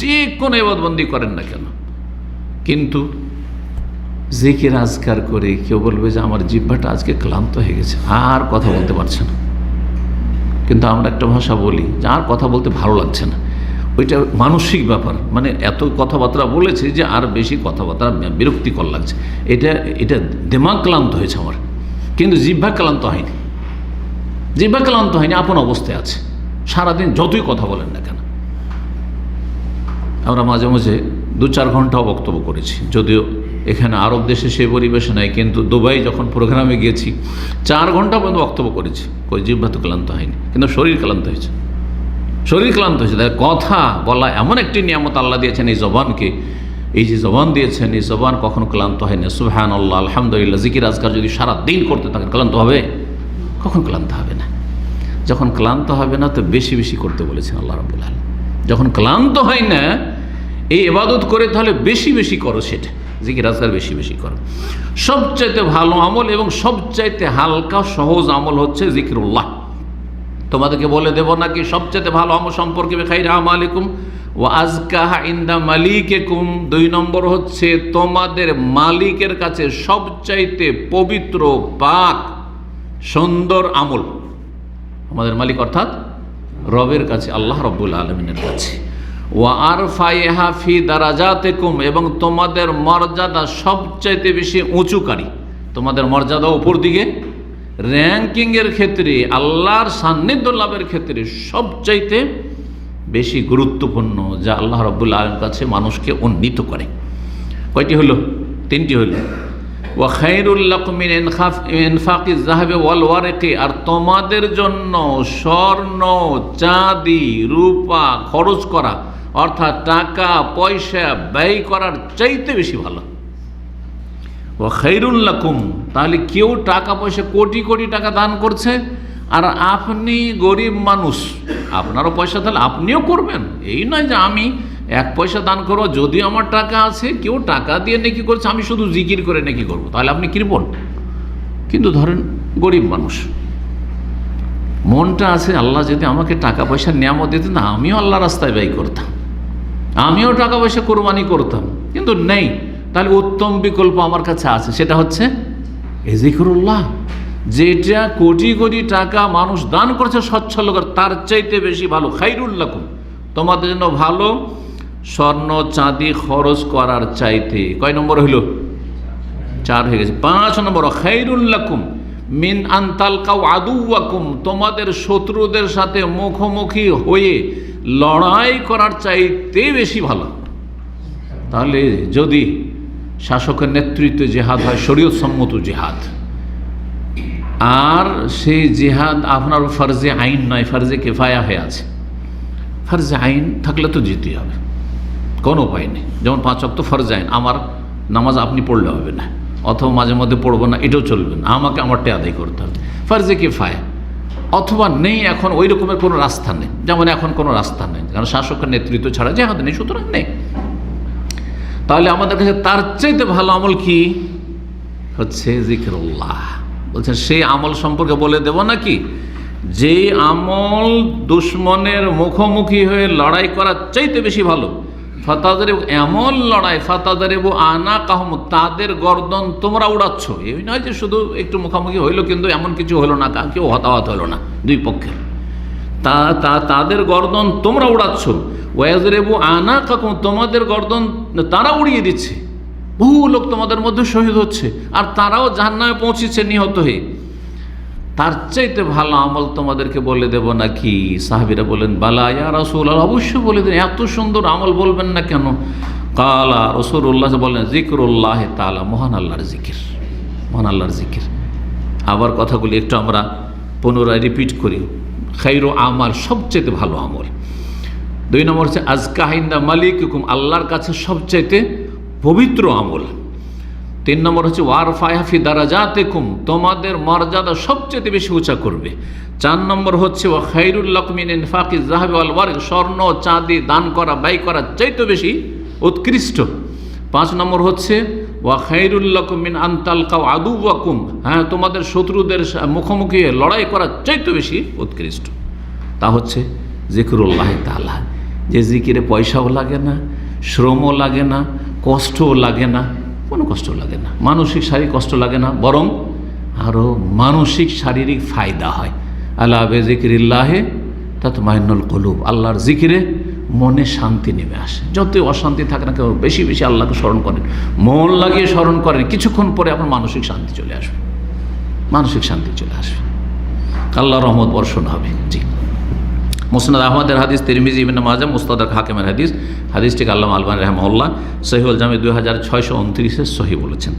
যে কোনো ইবাদতবন্দি করেন না কেন, কিন্তু জিকির আজকার করে কেউ বলবে যে আমার জিহ্বাটা আজকে ক্লান্ত হয়ে গেছে, আর কথা বলতে পারছে না। কিন্তু আমরা একটা ভাষা বলি যে আর কথা বলতে ভালো লাগছে না, ওইটা মানসিক ব্যাপার, মানে এত কথাবার্তা বলেছে যে আর বেশি কথাবার্তা বিরক্তিকর লাগছে, এটা দিমাগ ক্লান্ত হয়েছে আমার, কিন্তু জিহ্বা ক্লান্ত হয়নি। জিহ্বা ক্লান্ত হয়নি, আপন অবস্থায় আছে, সারাদিন যতই কথা বলেন না কেন। আমরা মাঝে মাঝে 2-4 ঘন্টাও বক্তব্য করেছি, যদিও এখানে আরব দেশে সেই পরিবেশে নাই, কিন্তু দুবাই যখন প্রোগ্রামে গিয়েছি 4 ঘন্টা পর্যন্ত বক্তব্য করেছি, কই জিহ্বা তো ক্লান্ত হয়নি, কিন্তু শরীর ক্লান্ত হয়েছে, শরীর ক্লান্ত হয়েছে। তাই কথা বলা এমন একটি নিয়ামত আল্লাহ দিয়েছেন এই জবানকে, এই যে জবান দিয়েছেন, এই জবান কখনো ক্লান্ত হয় না। সুবহানাল্লাহ, আলহামদুলিল্লাহ, জিকির আজকার যদি সারা দিন করতে থাকেন ক্লান্ত হবে? কখন ক্লান্ত হবে না। যখন ক্লান্ত হবে না তো বেশি বেশি করতে বলেছেন আল্লাহ রাব্বুল আলামিন। যখন ক্লান্ত হয় না এই ইবাদত করে, তাহলে বেশি বেশি করো, সেটা জিকির আজকার বেশি বেশি করো। সবচাইতে ভালো আমল এবং সবচাইতে হালকা সহজ আমল হচ্ছে জিকিরুল্লাহ। তোমাদেরকে বলে দেব নাকি সবচাইতে ভালো আমল সম্পর্কে, বিখাইরি আমালিকুম ওয়া আজকাহা ইনদা মালিকিকুম। 2 নম্বর হচ্ছে তোমাদের মালিকের কাছে সবচাইতে পবিত্র, পাক, সুন্দর আমল। আমাদের মালিক অর্থাৎ রবের কাছে, আল্লাহ রাব্বুল আলামিনের কাছে। ওয়া আরফাইহা ফি দারাজাতিকুম, এবং তোমাদের মর্যাদা সবচাইতে বেশি উঁচুকারী, তোমাদের মর্যাদা উপর দিকে, র্যাঙ্কিংয়ের ক্ষেত্রে, আল্লাহর সান্নিধ্য লাভের ক্ষেত্রে সবচাইতে বেশি গুরুত্বপূর্ণ, যা আল্লাহ রাব্বুল আলামিনের কাছে মানুষকে উন্নীত করে। কয়টি হলো? 3টি হলো। ওয়া খায়রুল লাকুম মিন ইনফাকিজ যাহাবি ওয়াল ওয়ারিকি, আর তোমাদের জন্য স্বর্ণ, চাঁদি, রূপা খরচ করা, অর্থাৎ টাকা পয়সা ব্যয় করার চাইতে বেশি ভালো। ওয়া খায়রুল লাকুম, তাহলে কেউ টাকা পয়সা কোটি কোটি টাকা দান করছে, আর আপনি গরিব মানুষ, আপনারও পয়সা তাহলে আপনিও করবেন। এই নয় যে আমি 1 পয়সা দান করবো, যদিও আমার টাকা আছে, কেউ টাকা দিয়ে নেকি করছে, আমি শুধু জিকির করে নেকি করবো, তাহলে আপনি কৃপণ। কিন্তু ধরেন গরিব মানুষ, মনটা আছে আল্লাহ যদি আমাকে টাকা পয়সা নিয়ামত দিতেন না, আমিও আল্লাহ রাস্তায় ব্যয় করতাম, আমিও টাকা পয়সা কোরবানি করতাম, কিন্তু নেই। তাহলে উত্তম বিকল্প আমার কাছে আছে, সেটা হচ্ছে এই জিকরুল্লাহ। যেটা কোটি কোটি টাকা মানুষ দান করছে সচ্ছল করে, তার চাইতে বেশি ভালো, খাইরুল লাকুম, তোমাদের জন্য ভালো স্বর্ণ চাঁদি খরচ করার চাইতে। কয় নম্বর হইল? 4 হয়ে গেছে। 5 নম্বর, খাইরুল লাকুম মিন আন তালকাউ আদুওয়াকুম, তোমাদের শত্রুদের সাথে মুখোমুখি হয়ে লড়াই করার চাইতে বেশি ভালো। তাহলে যদি শাসকের নেতৃত্বে জেহাদ হয়, শরীয়ত সম্মত জেহাদ, আর সেই জেহাদ আপনার ফরজে আইন নয়, ফরজে কিফায়া হয়ে আছে, ফরজে আইন থাকলে তো যেতেই হবে, কোনো উপায় নেই। যেমন 5 ওয়াক্ত ফরজে আইন, আমার নামাজ আপনি পড়লে হবে না, অথবা মাঝে মধ্যে পড়বো না, এটাও চলবে না, আমাকে আমারটা আদায় করতে হবে। ফরজে কিফায়া অথবা নেই, এখন ওই রকমের কোনো রাস্তা নেই, যেমন এখন কোনো রাস্তা নেই, কারণ শাসকের নেতৃত্ব ছাড়া জেহাদ নেই, সুতরাং নেই। তাহলে আমাদের কাছে তার চাইতে ভালো আমল কি হচ্ছে? জিকরুল্লাহ। বলছেন সেই আমল সম্পর্কে বলে দেব নাকি, যে আমল দুশ্মনের মুখোমুখি হয়ে লড়াই করার চাইতে বেশি ভালো। ফাতাদারিব, এমন লড়াই, ফাতাদারিব আনা কাহম, তাদের গর্দন তোমরা উড়াচ্ছ। এই নয় যে শুধু একটু মুখোমুখি হইলো কিন্তু এমন কিছু হলো না, কেউ হতাহত হলো না দুই পক্ষের, তাদের গর্দন তোমরা উড়াচ্ছ। ওয়াজরেবু আনা কাকুম, তোমাদের গর্দন তারা উড়িয়ে দিচ্ছে। বহু লোক তোমাদের মধ্যে শহীদ হচ্ছে, আর তারাও জাহান্নামে পৌঁছেছে নিহত হয়ে। তার চাইতে ভালো আমল তোমাদেরকে বলে দেব নাকি? সাহাবীরা বলেন, বালা ইয়া রাসূলুল্লাহ, অবশ্যই বলে দেন। এত সুন্দর আমল বলবেন না কেন? কালা, রাসূলুল্লাহ বলেন, জিকরুল্লাহ তাআলা, মহান আল্লাহর জিকির, মহান আল্লাহর জিকির। আবার কথাগুলি একটু আমরা পুনরায় রিপিট করি। খাইরু আমাল, সবচাইতে ভালো আমল। 2 নম্বর হচ্ছে আজকা ইনদা মালিকুকুম, আল্লাহর কাছে সবচাইতে পবিত্র আমল। 3 নম্বর হচ্ছে ওয়ারফায়া ফি দারাজাতিকুম, তোমাদের মর্যাদা সবচেয়ে বেশি উঁচা করবে। 4 নম্বর হচ্ছে ওয়া খাইরুল লাকুম মিন ইনফাকিজ যাহাবি ওয়াল ওয়ারিক, স্বর্ণ চাঁদি দান করা, ব্যয় করা চাইতে বেশি উৎকৃষ্ট। 5 নম্বর হচ্ছে ওয়া খাইরুল লাকুম মিন আন তালকাউ আদুওয়াকুম, হ্যাঁ, তোমাদের শত্রুদের মুখোমুখি লড়াই করা চাইতে বেশি উৎকৃষ্ট। তা হচ্ছে জিকরুল্লাহ তাআলা, যে জিকিরে পয়সাও লাগে না, শ্রমও লাগে না, কষ্টও লাগে না, কোনো কষ্ট লাগে না, মানসিক শারীরিক কষ্ট লাগে না, বরং আরও মানসিক শারীরিক ফায়দা হয়। আলা বিযিকরিল্লাহি তাতমাইন্নুল কুলুব, আল্লাহর জিকিরে মনে শান্তি নেমে আসে। যত অশান্তি থাকে না কেন, বেশি বেশি আল্লাহকে স্মরণ করেন, মন লাগিয়ে স্মরণ করেন, কিছুক্ষণ পরে আপনার মানসিক শান্তি চলে আসবে, মানসিক শান্তি চলে আসবে, আল্লাহর রহমত বর্ষণ হবে। জি, মুসনাদ আহমদের হাদিস, তিরমিজি, ইবনে মাজাহ, মুস্তাদরাক হাকিমের হাদিস। হাদিসটিকে আল্লামা আলবানী রাহিমাহুল্লাহ সহিহুল জামি 2629 সহি বলেছেন।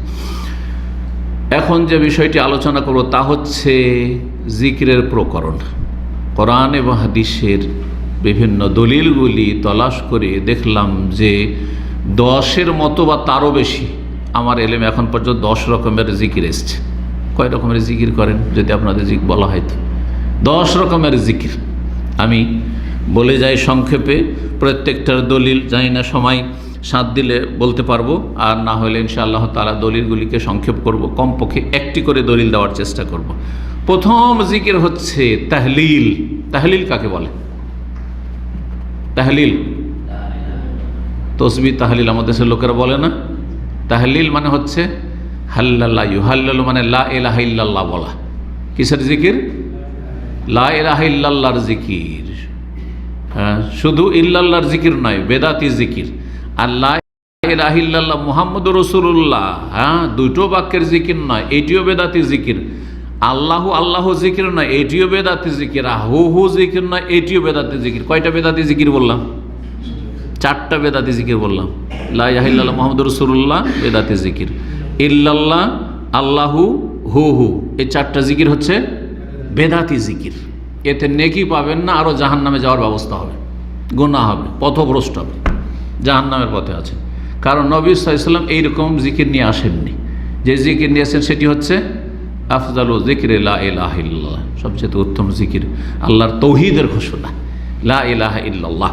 এখন যে বিষয়টি আলোচনা করব তা হচ্ছে জিকিরের প্রকরণ। কোরআন এবং হাদিসের বিভিন্ন দলিলগুলি তলাশ করে দেখলাম যে 10-এর মতো বা তারও বেশি, আমার এলেমে এখন পর্যন্ত 10 রকমের জিকির এসছে। কয় রকমের জিকির করেন যদি আপনাদের জিকির বলা হয় তো? 10 রকমের জিকির। আমি বলে যাই সংক্ষেপে, প্রত্যেকটার দলিল জানি না সময় সাথ দিলে বলতে পারবো, আর না হলে ইনশাআল্লাহ তাআলা দলিলগুলিকে সংক্ষেপ করব, কমপক্ষে একটি করে দলিল দেওয়ার চেষ্টা করব। প্রথম জিকির হচ্ছে তাহলিল। তাহলিল কাকে বলে? তাহলিল, তসবিহ তাহলিল আমাদের দেশের লোকেরা বলে না। তাহলিল মানে হচ্ছে হাল্লাল্লাহ ইউহাল্লালু, মানে লা ইলাহা ইল্লাল্লাহ বলা। কিসের জিকির? লা ইলাহা ইল্লাল্লাহর জিকির। হ্যাঁ, শুধু ইল্লাল্লাহর জিকির নয়, বেদাতি জিকির। আর লা ইলাহা ইল্লাল্লাহ মুহাম্মদুর রাসূলুল্লাহ, হ্যাঁ, দুটো বাক্যের জিকির নয়, এটিও বেদাতি জিকির। আল্লাহু আল্লাহু জিকির নয়, এটিও বেদাতি জিকির। হু হু জিকির নয়, এটিও বেদাতি জিকির। কয়টা বেদাতি জিকির বললাম? 4টা বেদাতি জিকির বললাম। লা ইলাহা ইল্লাল্লাহ মুহাম্মদুর রাসূলুল্লাহ বেদাতি জিকির, ইল্লাল্লাহ, আল্লাহু, হু হু, এই 4টা জিকির হচ্ছে বেদাতি জিকির। এতে নেকি পাবেন না, আরও জাহান্নামে যাওয়ার ব্যবস্থা হবে, গুনাহ হবে, পথভ্রষ্ট হবে, জাহান্নামের পথে আছে। কারণ নবী সাল্লাল্লাহু আলাইহি ওয়াসাল্লাম এইরকম জিকির নিয়ে আসেননি। যে জিকির নিয়ে আসেন সেটি হচ্ছে আফজালু যিকরি লা ইলাহা ইল্লাল্লাহ, সবচেয়ে উত্তম জিকির, আল্লাহর তৌহিদের ঘোষণা, লা ইলাহা ইল্লাল্লাহ।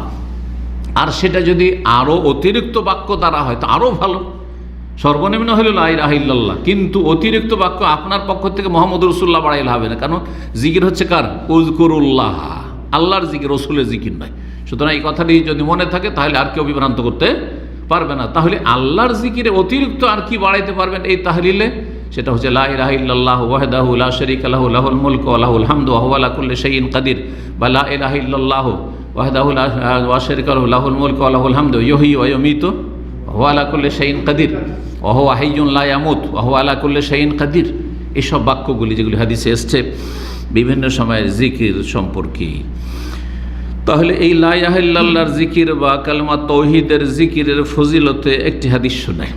আর সেটা যদি আরও অতিরিক্ত বাক্য দ্বারা হয় তো আরও ভালো। সর্বনিম্ন হলো লা ইলাহা ইল্লাল্লাহ, কিন্তু অতিরিক্ত বাক্য আপনার পক্ষ থেকে মুহাম্মদ রাসূলুল্লাহ বাড়াইলে হবে না। কারণ জিকির হচ্ছে কার? উযকুরুল্লাহ, আল্লাহর জিকির, রাসূলের জিকির নয়। সুতরাং এই কথাটি যদি মনে থাকে তাহলে আর কেউ বিভ্রান্ত করতে পারবে না। তাহলে আল্লাহর জিকিরে অতিরিক্ত আর কি বাড়াইতে পারবেন এই তাহলিলে? সেটা হচ্ছে লা ইলাহা ইল্লাল্লাহু ওয়াহদাহু লা শারীকা লাহু লাহুল মুলকু ওয়া লাহুল হামদু ওয়া হুয়া আলা কুল্লি শাইইন কাদির, বা লা ইলাহা ইল্লাল্লাহু ওয়াহদাহু লা শারীকা লাহু লাহুল মুলকু ওয়া লাহুল হামদু ইউহয়ি ওয়া ইউমীতু ওয়া হুয়া আলা কুল্লি শাইইন কাদির ওয়া হুয়া হাইয়্যুন লা ইয়ামুত ওয়া হুয়া আলা কুল্লি শাইইন কাদির। এইসব বাক্যগুলি যেগুলি হাদিসে এসছে বিভিন্ন সময়ের জিকির সম্পর্কে। তাহলে এই লা ইলাহা ইল্লাল্লাহর জিকির বা কালেমা তাওহীদের জিকিরের ফজিলতে একটি হাদিস শোনায়।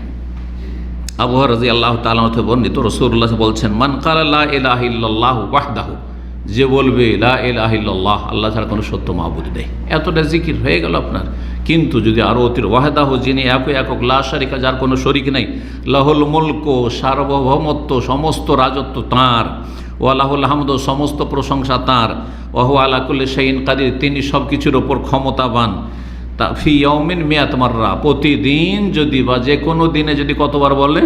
আবু হুরায়রা রাদিয়াল্লাহু তাআলা হতে বর্ণিত, রাসূলুল্লাহ বলছেন, মান ক্বালা লা ইলাহা ইল্লাল্লাহু ওয়াহদাহু, যে বলবে লা ইলাহা ইল্লাল্লাহ, আল্লাহ ছাড়া কোনো সত্য মাবুদ নেই, এতটা জিকির হয়ে গেল আপনার। কিন্তু যদি আরও ওয়াহদাহু, যিনি একক, লা শারিকা, যার কোনো শরীক নেই, লাহুল মুলকু, সার্বভৌমত্ব, সমস্ত রাজত্ব তাঁর, ওয়া লাহুল হামদু, সমস্ত প্রশংসা তাঁর, ওয়া হুয়া আলা কুল্লি শাইইন কাদির, তিনি সব কিছুর ওপর ক্ষমতাবান, তা ফি ইয়াউমিন মিয়াত মাররা, প্রতিদিন যদি বা যে কোনো দিনে যদি কতবার বলে?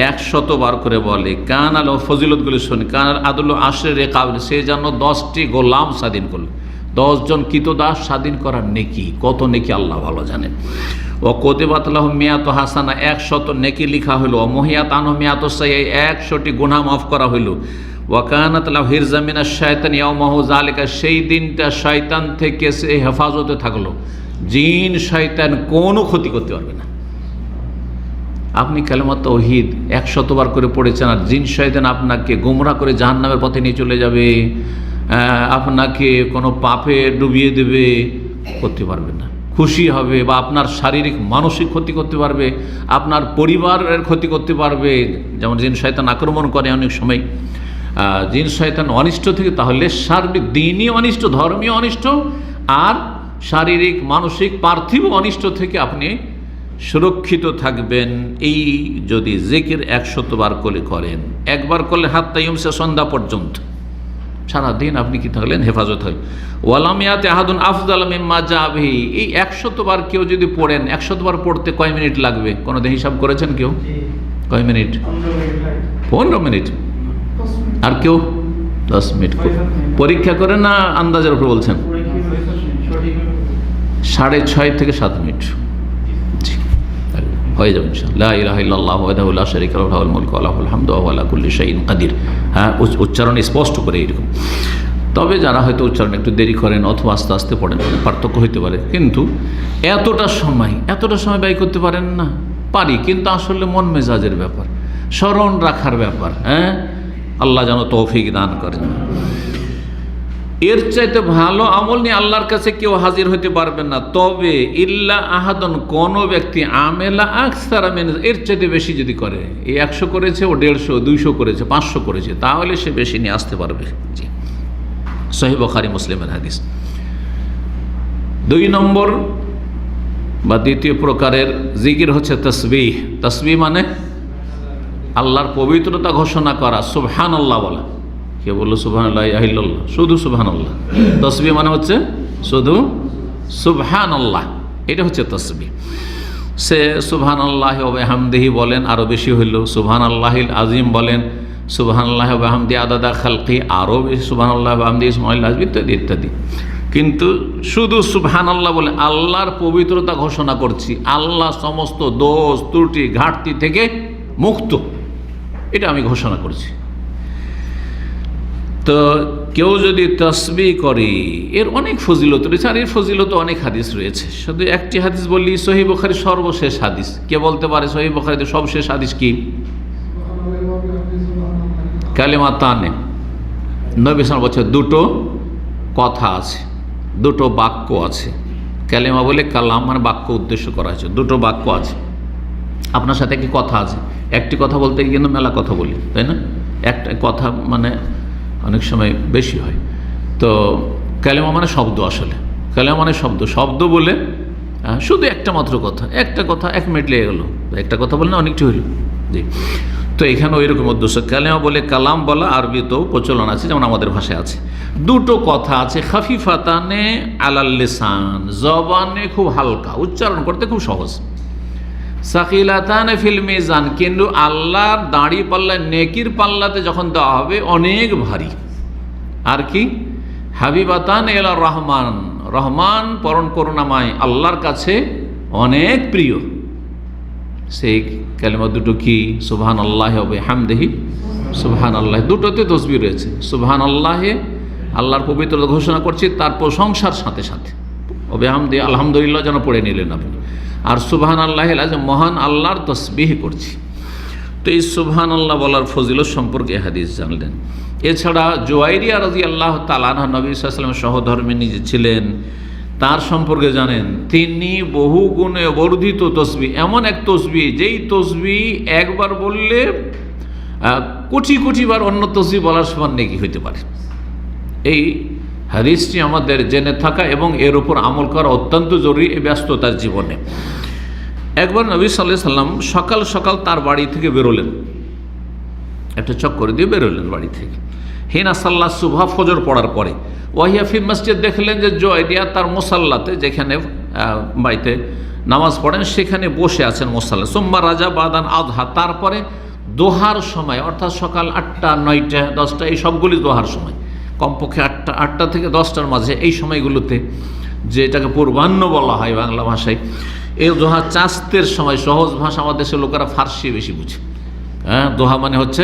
100 বার করে বলে। কান আল ফজিলতগুলি শুনি, কান আল আদুল আশরে রেকাব, সে যেন 10টি গোলাম স্বাধীন করল। 10 জন কৃতদাস স্বাধীন করার নেকি, কত নেকি আল্লাহ ভালো জানেন। ও কোতেবাত লাহু মিয়াত হাসানা, 100 নেকি লিখা হইল। ও মহিয়াত আনহু মিয়াত সাইয়্যা, 100টি গুনাহ মাফ করা হইল। ওয়াকানাত লাহু হিরজা মিনাশ শায়তান ইয়াওমাহু যালিকা, সেই দিনটা শয়তান থেকে সে হেফাজতে থাকলো, জিন শয়তান কোনো ক্ষতি করতে পারবে না। আপনি কালেমা তাওহীদ 100 বার করে পড়েছেন, আর জিন শয়তান আপনাকে গোমরা করে জাহান্নামের পথে নিয়ে চলে যাবে, আপনাকে কোনো পাপে ডুবিয়ে দেবে, করতে পারবে না। খুশি হবে বা আপনার শারীরিক মানসিক ক্ষতি করতে পারবে, আপনার পরিবারের ক্ষতি করতে পারবে। যেমন জিন শয়তান আক্রমণ করে অনেক সময়, জিন শয়তান অনিষ্ট থেকে, তাহলে সার্বিক দিনই অনিষ্ট, ধর্মীয় অনিষ্ট, আর শারীরিক মানসিক পার্থিব অনিষ্ট থেকে আপনি সুরক্ষিত থাকবেন। এই যদি জিকির 100 বার করে করেন, একবার করলে হাত্তা ইউমসা, সন্ধ্যা পর্যন্ত, সারাদিন আপনি কি থাকলেন? হেফাজত হলেন। ওয়ালাম ইয়াতি আহাদুন আফদাল মিম্মা জাআ বিহি, এই 100 বার কেউ যদি পড়েন, 100 বার পড়তে কয় মিনিট লাগবে? কোনোদিন হিসাব করেছেন কেউ? কয় মিনিট? 15 মিনিট। আর কেউ? 10 মিনিট। পরীক্ষা করেন না আন্দাজের উপর বলছেন? 6.5 থেকে 7 মিনিট হয়ে যাবে ইনশাআল্লাহ। লা ইলাহা ইল্লাল্লাহু ওয়াহদাহু লা শারীকা লাহু লাহুল মুলকু ওয়া লাহুল হামদু ওয়া হুয়া আলা কুল্লি শাইইন কাদির। হ্যাঁ, উচ্চারণ স্পষ্ট করে এরকম। তবে যারা হয়তো উচ্চারণ একটু দেরি করেন অথবা আস্তে আস্তে পড়েন, পার্থক্য হইতে পারে। কিন্তু এতটা সময় ব্যয় করতে পারেন না? পারি, কিন্তু আসলে মন মেজাজের ব্যাপার, স্মরণ রাখার ব্যাপার। হ্যাঁ, আল্লাহ যেন তৌফিক দান করেন। এর চাইতে ভালো আমল নিয়ে আল্লাহর কাছে কেউ হাজির হতে পারবেন না। তবে ইল্লা আহাদন, কোন ব্যক্তি, আমেলা আকসারা মিন, এর চাইতে বেশি যদি করে, এই 100 করেছে, ও 150, 200 করেছে, 500 করেছে, তাহলে সে বেশি নিয়ে আসতে পারবে। জি, সহিহ বুখারী মুসলিমের হাদিস। 2 নম্বর বা দ্বিতীয় প্রকারের জিকির হচ্ছে তাসবিহ। তাসবিহ মানে আল্লাহর পবিত্রতা ঘোষণা করা, সুবহানাল্লাহ বলা। কে বললো সুবহানাল্লাহ? ইলাহা, শুধু সুবহানাল্লাহ। তাসবিহ মানে হচ্ছে শুধু সুবহানাল্লাহ, এটা হচ্ছে তাসবিহ। সে সুবহানাল্লাহি ওয়া বিহামদিহি বলেন, আরও বেশি হইল সুবহানাল্লাহিল আযীম বলেন, সুবহানাল্লাহি ওয়া বিহামদিহি আদাদা খালকি, আরও বেশি সুবহানাল্লাহি ওয়া বিহামদিহি ইসমাইল আযম, ইত্যাদি ইত্যাদি। কিন্তু শুধু সুবহানাল্লাহ বলে আল্লাহর পবিত্রতা ঘোষণা করছি, আল্লাহ সমস্ত দোষ ত্রুটি ঘাটতি থেকে মুক্ত, এটা আমি ঘোষণা করছি। তো কেউ যদি তাসবিহ করে, এর অনেক ফজিলত রয়েছে, আর এর ফজিলত অনেক হাদিস রয়েছে। শুধু একটি হাদিস বললি, সহিহ বুখারীর সর্বশেষ হাদিস। কে বলতে পারে সহিহ বুখারীতে সর্বশেষ হাদিস কি? কালিমাতানে, নবী সাল্লাল্লাহু আলাইহি ওয়াসাল্লাম বলছেন, 2টো কথা আছে, 2টো বাক্য আছে। কালিমা বলে কালাম মানে বাক্য উদ্দেশ্য করা হয়েছে, 2টো বাক্য আছে। আপনার সাথে কি কথা আছে? একটি কথা বলতে গিয়ে কিন্তু মেলা কথা বলি, তাই না? একটা কথা মানে অনেক সময় বেশি হয়। তো কালেমা মানে শব্দ, আসলে কালেমা মানে শব্দ বলে শুধু একটা মাত্র কথা, একটা কথা 1 মিনিট লেগে গেল, একটা কথা বলে না অনেকটি হইল। জি, তো এখানে ওই রকম উদ্দেশ্য। কালেমা বলে কালাম বলা, আরবিতেও প্রচলন আছে, যেমন আমাদের ভাষায় আছে। 2টো কথা আছে, খাফিফাতানে আলাল লিসান, জবানে খুব হালকা, উচ্চারণ করতে খুব সহজ। সাকিলাতান ফিল মিজান, কিন্তু আল্লাহর দাঁড়ি পাল্লা নেকির পাল্লাতে যখন দেওয়া হবে অনেক ভারী। আর কি? হাবিবাতান এলা রহমান, রহমান পরম করুণাময় আল্লাহর কাছে অনেক প্রিয়। সেই কালিমা দুটো কি? সুবহানাল্লাহি ওয়া বিহামদিহি, সুবহানাল্লাহ। দুটোতে তসবিহ রয়েছে। সুবহানাল্লাহে আল্লাহর পবিত্রতা ঘোষণা করছি তার প্রশংসার সাথে সাথে, ও বিহামদিহি আলহামদুলিল্লাহ যেন পড়ে নিলেন আপনি। আর সুবহানাল্লাহি আযম, মহান আল্লাহর তসবিহ করছি। তো এই সুবহানাল্লাহ বলার ফজিলত সম্পর্কে হাদিস জানলেন। এছাড়া জুয়াইরিয়া রাদিয়াল্লাহু তাআলা আনহা নবী সাল্লাল্লাহু আলাইহি ওয়াসাল্লামের সহধর্মিণী যে ছিলেন তার সম্পর্কে জানেন, তিনি বহু গুণে বর্ধিত তসবিহ, এমন এক তসবিহ যেই তসবিহ একবার বললে কোটি কোটিবার অন্য তসবিহ বলার সমান নেকি হইতে পারে। এই হাদিসটি আমাদের জেনে থাকা এবং এর উপর আমল করা অত্যন্ত জরুরি এই ব্যস্ততার জীবনে। একবার নবী সাল্লাল্লাহু আলাইহি ওয়াসাল্লাম সকাল সকাল তার বাড়ি থেকে বেরোলেন, একটা চক্কর দিয়ে বেরোলেন বাড়ি থেকে। হিনা সাল্লাহ সুবহা, ফজর পড়ার পরে। ওয়াহিয়া ফি মসজিদ, দেখলেন যে জুয়াইরিয়া তার মুসাল্লাতে, যেখানে বাড়িতে নামাজ পড়েন সেখানে বসে আছেন মুসাল্লা। সুম্মা রাজা বাদান আযহা, তারপরে দোহার সময়, অর্থাৎ সকাল 8টা 9টা 10টা এই সবগুলি দোহার সময়, কমপক্ষে 8টা থেকে 10টার মাঝে এই সময়গুলোতে, যেটাকে পূর্বাহ্ন বলা হয় বাংলা ভাষায়, এই দোহা চাস্তের সময়। সহজ ভাষা আমাদের দেশের লোকেরা ফার্সি বেশি বুঝে। হ্যাঁ, দোহা মানে হচ্ছে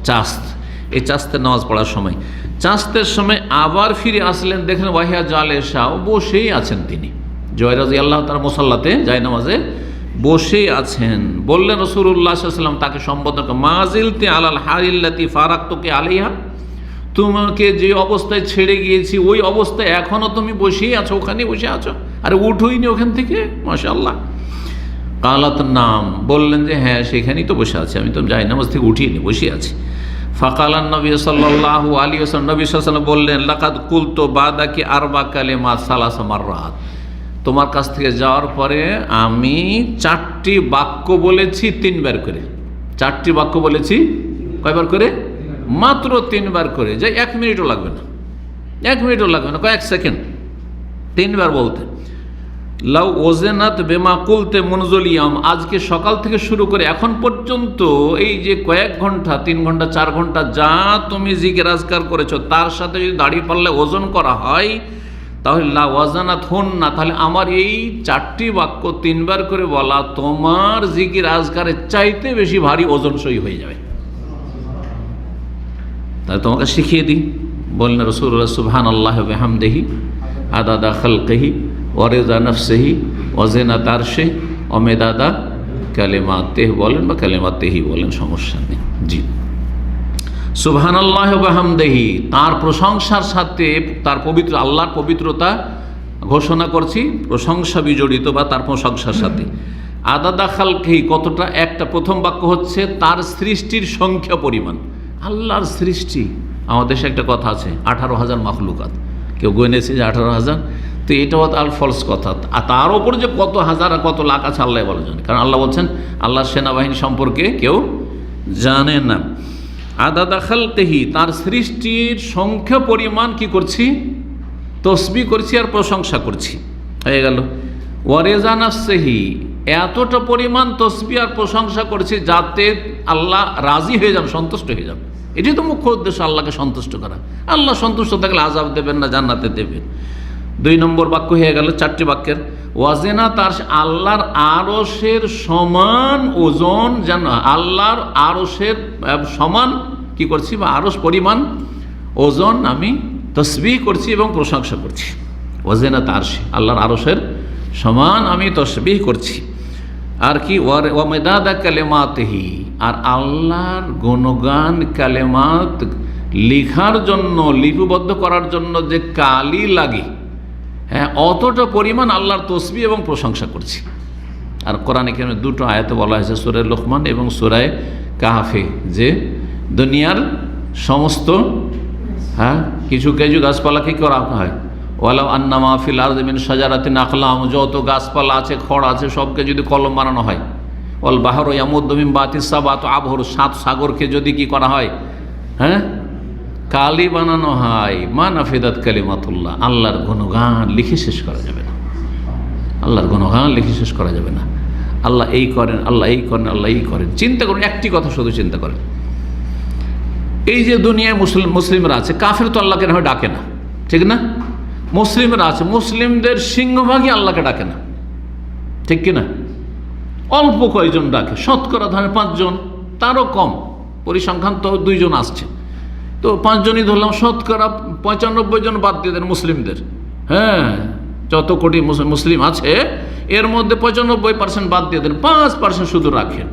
চাস্ত। এই চাস্তের নামাজ পড়ার সময়, চাস্তের সময় আবার ফিরে আসলেন, দেখলেন ওয়াহিয়া জালেসাও, বসেই আছেন তিনি। জুয়াইরিয়া রাদিয়াল্লাহু তাআলা মুসাল্লাতে যায় নামাজে বসেই আছেন। বললেন রাসূলুল্লাহ সাল্লাল্লাহু আলাইহি ওয়াসাল্লাম তাকে সম্বোধন করে, মাজিলতি আলাল হালিল্লাতি ফারাকতুকে আলাইহা, তোমাকে যে অবস্থায় ছেড়ে গিয়েছি ওই অবস্থায় এখনো তুমি বসেই আছো, ওখানে বসে আছো, আরে উঠোইনি ওখান থেকে, মাশাআল্লাহ। কালাত নাম, বললেন যে হ্যাঁ সেখানেই তো বসে আছি, আমি তো যাই নামাজ থেকে উঠিনি, বসে আছি। ফাকালান নবী সাল্লাল্লাহু আলাইহি ওয়াসাল্লাম, নবী সাল্লাল্লাহু আলাইহি ওয়াসাল্লাম বললেন, লাকাদ কুলতু বাদাকি আরবা কালিমাত সালাসা মাররাত, তোমার কাছ থেকে যাওয়ার পরে আমি 4টি বাক্য বলেছি 3বার করে। 4টি বাক্য বলেছি কয়বার করে? মাত্র 3বার করে, যে 1 মিনিটও লাগবে না, 1 মিনিটও লাগবে না, কয়েক সেকেন্ড, 3বার বলতে। লাউ ওজেনাত বেমা কুলতে মুনজলিয়াম, আজকে সকাল থেকে শুরু করে এখন পর্যন্ত এই যে কয়েক ঘন্টা, 3 ঘন্টা 4 ঘন্টা যা তুমি জিকির আজকার করেছো, তার সাথে যদি দাড়ি পাল্লে ওজন করা হয় তাহলে লা ওয়াজানাত হন না, তাহলে আমার এই 4টি বাক্য 3বার করে বলা তোমার জিকির আজকারের চাইতে বেশি ভারী ওজনসই হয়ে যাবে। তাই তোমাকে শিখিয়ে দিই। বললেন রাসূলুল্লাহ সুবহানাল্লাহি ওয়া বিহামদিহি আদাদা খালকিহি ওয়া রিদা নাফসিহি ওয়া জিনাতা আরশিহি ওয়া মিদাদা কালিমাতিহি বলেন বা কালিমাতিহি বলেন, সমস্যা নেই। জি, সুবহানাল্লাহি ওয়া বিহামদিহি, তার প্রশংসার সাথে, তার পবিত্র আল্লাহর পবিত্রতা ঘোষণা করছি, প্রশংসা বিজড়িত বা তার প্রশংসার সাথে। আদাদা খালকিহি, কতটা? একটা প্রথম বাক্য হচ্ছে তার সৃষ্টির সংখ্যা পরিমাণ। আল্লাহর সৃষ্টি, আমাদের দেশে একটা কথা আছে 18,000 মাখলুকাত, কেউ গণেছে যে 18,000, তো এটাও আল ফলস কথা। আর তার ওপর যে কত হাজার আর কত লাখ আছে আল্লাহ বলে জানে, কারণ আল্লাহ বলছেন আল্লাহর সেনাবাহিনী সম্পর্কে কেউ জানে না। আদাদা খালকিহি, তার সৃষ্টির সংখ্যা পরিমাণ কি করছি? তসবিহ করছি আর প্রশংসা করছি, হয়ে গেল। ওয়ারেজা নাফসিহি, এতটা পরিমাণ তসবিহ আর প্রশংসা করছি যাতে আল্লাহ রাজি হয়ে যান, সন্তুষ্ট হয়ে যান। এটাই তো মুখ্য উদ্দেশ্য, আল্লাহকে সন্তুষ্ট করা। আল্লাহ সন্তুষ্ট থাকলে আযাব দেবেন না, জান্নাতে দেবেন। 2 নম্বর বাক্য হয়ে গেল 4টি বাক্যের। ওয়াজেনা, তার আল্লাহর আরশের সমান ওজন, যেন আল্লাহর আরশের সমান কি করছি, বা আরশ পরিমাণ ওজন আমি তসবিহ করছি এবং প্রশংসা করছি। ওয়াজেনা তার আল্লাহর আরশের সমান আমি তসবিহ করছি। আর কি? ওয়া মিদাদা কালিমাতিহি, আর আল্লাহর গুণগান কালেমাত লেখার জন্য, লিপিবদ্ধ করার জন্য যে কালি লাগে, হ্যাঁ, অতটা পরিমাণ আল্লাহর তসবিহ এবং প্রশংসা করছি। আর কোরআনে কারিমে 2টো আয়াতে বলা হয়েছে, সূরা লুকমান এবং সূরা কাহফে, যে দুনিয়ার সমস্ত কিছু কিছু গাছপালা কি করা হয়, ওয়ালাউ আন্না মা ফিল আরদি মিন শাজারাতিন আকলাম, যত গাছপালা আছে, খড় আছে, সবকে যদি কলম বানানো হয়। ওয়াল বাহরু ইয়ামুদ্দু মিন বাতিস সাবাতু আবহুর, 7 সাগরকে যদি কি করা হয়, হ্যাঁ, কালি বানানো হয়। মা নাফিদাত কালিমাতুল্লাহ, আল্লাহর গুণগান লিখে শেষ করা যাবে না, আল্লাহর গুণগান লিখে শেষ করা যাবে না। আল্লাহ এই করেন, আল্লাহ এই করেন, আল্লাহ এই করেন। চিন্তা করুন, একটি কথা শুধু চিন্তা করেন, এই যে দুনিয়ায় মুসলিমরা আছে, কাফের তো আল্লাহকে না হয় ডাকে না, ঠিক না? মুসলিমরা আছে, মুসলিমদের সিংহভাগই আল্লাহকে ডাকে না, ঠিক কিনা? অল্প কয়জন ডাকে, শতকরা ধরেন 5 জন, তারও কম, পরিসংখ্যান তো 2 জন আসছে, তো 5 জনই ধরলাম, শতকরা 95 জন বাদ দিয়ে দেন মুসলিমদের। হ্যাঁ, যত কোটি মুসলিম আছে এর মধ্যে 95% বাদ দিয়ে দেন, 5% শুধু রাখেন।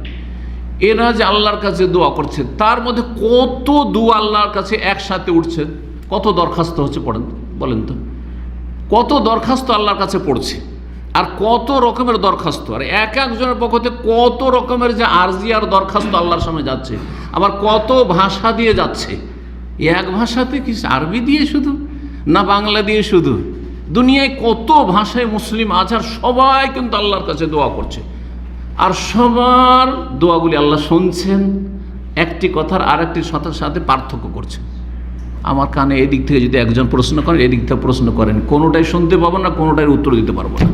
এরা যে আল্লাহর কাছে দোয়া করছে, তার মধ্যে কত দোয়া আল্লাহর কাছে একসাথে উঠছে, কত দরখাস্ত হচ্ছে বলেন তো, কত দরখাস্ত আল্লাহর কাছে পড়ছে, আর কত রকমের দরখাস্ত, আর এক একজনের পক্ষ থেকে কত রকমের যে আরজি আর দরখাস্ত আল্লাহর সামনে যাচ্ছে, আবার কত ভাষা দিয়ে যাচ্ছে। এক ভাষাতে কি, আরবি দিয়ে শুধু না বাংলা দিয়ে শুধু, দুনিয়ায় কত ভাষায় মুসলিম আছে, আর সবাই কিন্তু আল্লাহর কাছে দোয়া করছে, আর সবার দোয়াগুলি আল্লাহ শুনছেন, একটি কথার আরেকটির সাথে সাথে পার্থক্য করছেন। আমার কানে এদিক থেকে যদি একজন প্রশ্ন করেন, এদিক থেকে প্রশ্ন করেন, কোনোটাই শুনতে পাবো না, কোনোটাই উত্তর দিতে পারবো না।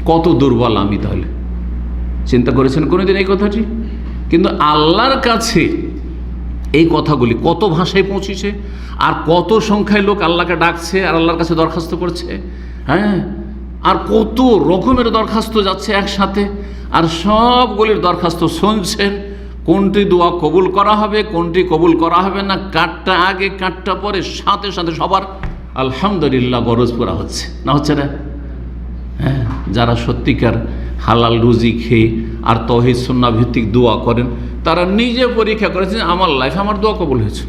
কত দুর্বল আমি তাহলে, চিন্তা করেছেন কোনোদিন এই কথাটি? কিন্তু আল্লাহর কাছে এই কথাগুলি কত ভাষায় পৌঁছেছে, আর কত সংখ্যায় লোক আল্লাহকে ডাকছে আর আল্লাহর কাছে দরখাস্ত করছে। হ্যাঁ, আর কত রকমের দরখাস্ত যাচ্ছে একসাথে, আর সবগুলির দরখাস্ত শুনছেন। কোনটি দোয়া কবুল করা হবে, কোনটি কবুল করা হবে না, কাঠটা আগে কাঠটা পরে, সাথে সাথে সবার আলহামদুলিল্লাহ গরজ পুরা হচ্ছে না, হচ্ছে না? হ্যাঁ, যারা সত্যিকার হালাল রুজি খেয়ে আর তৌহিদ সুন্নাহ ভিত্তিক দোয়া করেন, তারা নিজে পরীক্ষা করেছেন, আমার লাইফ, আমার দোয়া কবুল হয়েছে।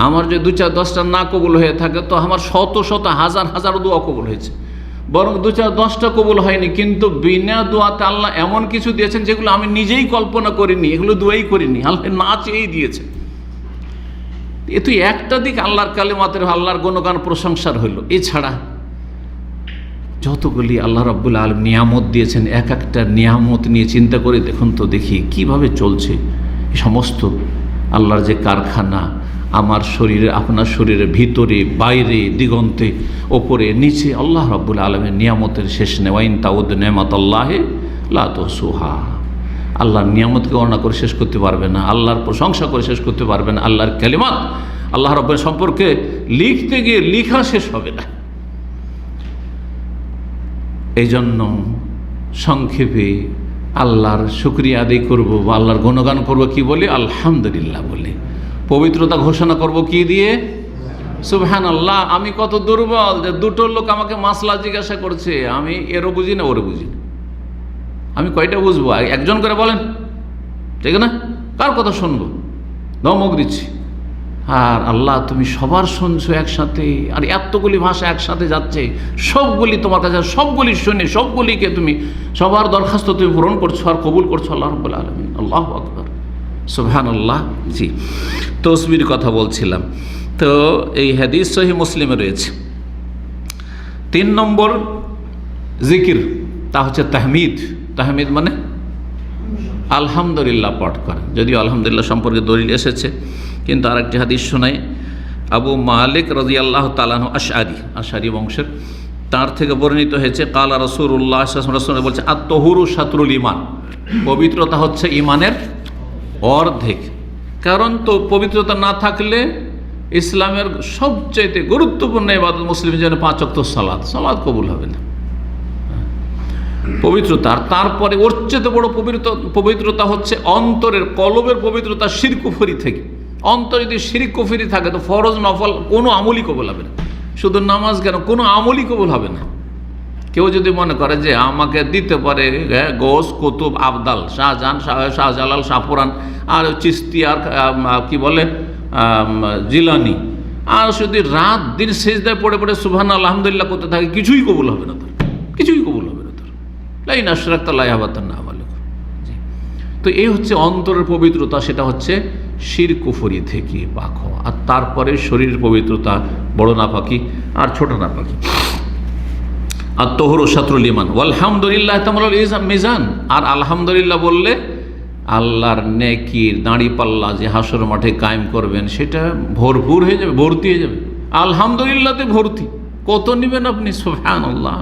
আমার যে 2-4-10টা না কবুল হয়ে থাকে, তো আমার শত শত হাজার হাজার দোয়া কবুল হয়েছে। বরং 2-4-10টা কবুল হয়নি, কিন্তু বিনা দোয়াতে আল্লাহ এমন কিছু দিয়েছেন যেগুলো আমি নিজেই কল্পনা করিনি, এগুলো দোয়াই করিনি, আল্লাহ না চেয়েই দিয়েছে। এ তুই একটা দিক আল্লাহর কালিমাতের, আল্লাহর গুণগান প্রশংসার হইল। এছাড়া যতগুলি আল্লাহ রাব্বুল আলামিন নিয়ামত দিয়েছেন, এক একটা নিয়ামত নিয়ে চিন্তা করে দেখুন তো, দেখি কিভাবে চলছে এই সমস্ত আল্লাহর যে কারখানা, আমার শরীরে, আপনার শরীরের ভিতরে, বাইরে, দিগন্তে, ওপরে, নিচে, আল্লাহ রাব্বুল আলামিনের নিয়ামতের শেষ নেই। ওয়াইন তাউদ্দু নি'মাতাল্লাহি লা তুহসুহা। আল্লাহর নিয়ামতকে গণনা করে শেষ করতে পারবে না, আল্লাহর প্রশংসা করে শেষ করতে পারবে না, আল্লাহর কালিমাত আল্লাহ রাব্বুল সম্পর্কে লিখতে গিয়ে লিখা শেষ হবে না। এই জন্য সংক্ষেপে আল্লাহর শুকরিয়া আদায় করব বা আল্লাহর গুণগান করব কি বলে? আলহামদুলিল্লাহ বলে। পবিত্রতা ঘোষণা করব কি দিয়ে? সুবহানাল্লাহ। আমি কত দুর্বল যে 2টো লোক আমাকে মাসলা জিজ্ঞাসা করছে, আমি এরও বুঝি না ওরও বুঝি না, আমি কয়টা বুঝবো? একজন করে বলেন, ঠিক না? কার কথা শুনবো? ধমক দিচ্ছি। আর আল্লাহ তুমি সবার শুনছো একসাথে, আর এতগুলি ভাষা একসাথে যাচ্ছে, সবগুলি তোমার কাছে, সবগুলি শুনে সবগুলিকে তুমি, সবার দরখাস্ত তুমি পূরণ করছো আর কবুল করছো আল্লাহ রাব্বুল আলামিন। আল্লাহু আকবার, সুবহানাল্লাহ। জি, তসবির কথা বলছিলাম। তো এই হাদিস সহিহ মুসলিমে রয়েছে। 3 নম্বর জিকির, তা হচ্ছে তাহমিদ। তাহমিদ মানে আলহামদুলিল্লাহ পাঠ করা। যদিও আলহামদুলিল্লাহ সম্পর্কে দলিল এসেছে, কিন্তু আরেকটি হাদিস শোনাই আবু মালিক রাদিয়াল্লাহু তাআলা আনহু, আশআরি বংশের, তার থেকে বর্ণিত হয়েছে, কালা রাসূলুল্লাহ সাল্লাল্লাহু আলাইহি ওয়াসাল্লাম বলছে, আত-তাহুরু শাতরুল ঈমান। পবিত্রতা হচ্ছে ঈমানের অর্ধেক। কারণ তো পবিত্রতা না থাকলে ইসলামের সবচাইতে গুরুত্বপূর্ণ ইবাদত, মুসলিমের জন্য 5 ওয়াক্ত সালাত কবুল হবে না। পবিত্রতা, আর তারপরে ওর চেয়ে বড় পবিত্রতা হচ্ছে অন্তরের, কলবের পবিত্রতা শিরক কুফরি থেকে। অন্তর যদি শিরক কুফরি থাকে, তো ফরজ নফল কোনো আমলই কবুল হবে না। শুধু নামাজ কেন, কোনো আমলই কবুল হবে না। কেউ যদি মনে করে যে আমাকে দিতে পারে গোস, কুতুব, আবদাল, শাহজাহান, শাহজালাল, শাহপুরান, আর চিস্তি, আর কি বলে জিলানি, আর যদি রাত দিন সেজদায় পড়ে পড়ে সুবহানাল্লাহ আলহামদুলিল্লাহ করতে থাকে, কিছুই কবুল হবে না তার, কিছুই কবুল হবে না তার। লাইন আশরাকতা লা ইয়াহবাতান্না আমালুকুম। তো এই হচ্ছে অন্তরের পবিত্রতা, সেটা হচ্ছে শিরক কুফরি থেকে পাক হওয়া। আর তারপরে শরীরের পবিত্রতা, বড় নাপাকি আর ছোট নাপাকি। আর তাহুরু শাতরুল ঈমান ওয়ালহামদুলিল্লাহ তামামুল মিজান। আর আলহামদুলিল্লাহ বললে আল্লাহর নেকির দাঁড়িপাল্লা যে হাসর মাঠে কায়েম করবেন, সেটা ভরপুর হয়ে যাবে, ভর্তি হয়ে যাবে। আলহামদুলিল্লাহতে ভর্তি। কত নেবেন আপনি? সুবহানাল্লাহ।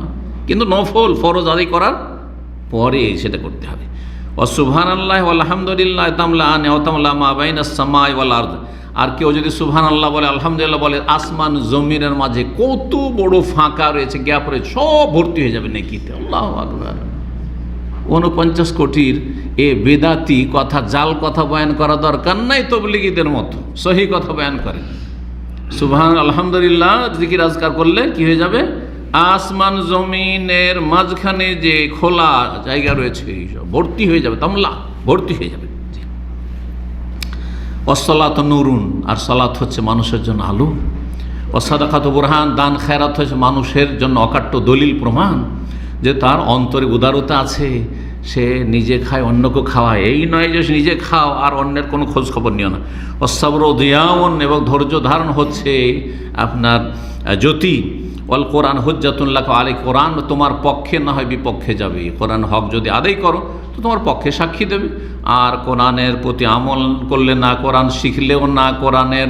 কিন্তু নফল, ফরজ আদায় করার পরে সেটা করতে হবে। ও সুবহানাল্লাহি ওয়া আলহামদুলিল্লাহ তামলাআন ওয়া তামলা মা বাইনাস সামাই ওয়াল আরদ। আর কেউ যদি সুবহানাল্লাহ বলে, আলহামদুলিল্লাহ বলে, আসমান জমিনের মাঝে কত বড় ফাঁকা রয়েছে, গ্যাপ রয়েছে, সব ভর্তি হয়ে যাবে নেকিতে। আল্লাহু আকবার। 49 কোটির এ বেদাতি কথা, জাল কথা বয়ান করা দরকার নাই। তবলিগীদের মতো সহি কথা বয়ান করে। সুবহান আলহামদুলিল্লাহ জিকির আজকার করলে কি হয়ে যাবে? আসমান জমিনের মাঝখানে যে খোলা জায়গা রয়েছে সব ভর্তি হয়ে যাবে, তামলা ভর্তি হয়ে যাবে। ওয়াসসালাত নূরুন, আর সালাত হচ্ছে মানুষের জন্য আলো। ওয়াসাদাকাত বুরহান, দান খায়রাত হচ্ছে মানুষের জন্য অকাট্য দলিল প্রমাণ যে তার অন্তরে উদারতা আছে, সে নিজে খায় অন্যকে খাওয়ায়। এই নয় যে নিজে খাও আর অন্যের কোনো খোঁজ খবর নিও না। অসাবর দিয়াউন, এবং ধৈর্য ধারণ হচ্ছে আপনার জ্যোতি। ওয়াল কোরআন হুজ্জাতুল্লাহ আলাইক, কোরআন তোমার পক্ষে না হয় বিপক্ষে যাবে। কোরআন হক যদি আদায় করো তো তোমার পক্ষে সাক্ষী দেবে। আর কোরআনের প্রতি আমল করলে না, কোরআন শিখলেও না, কোরআনের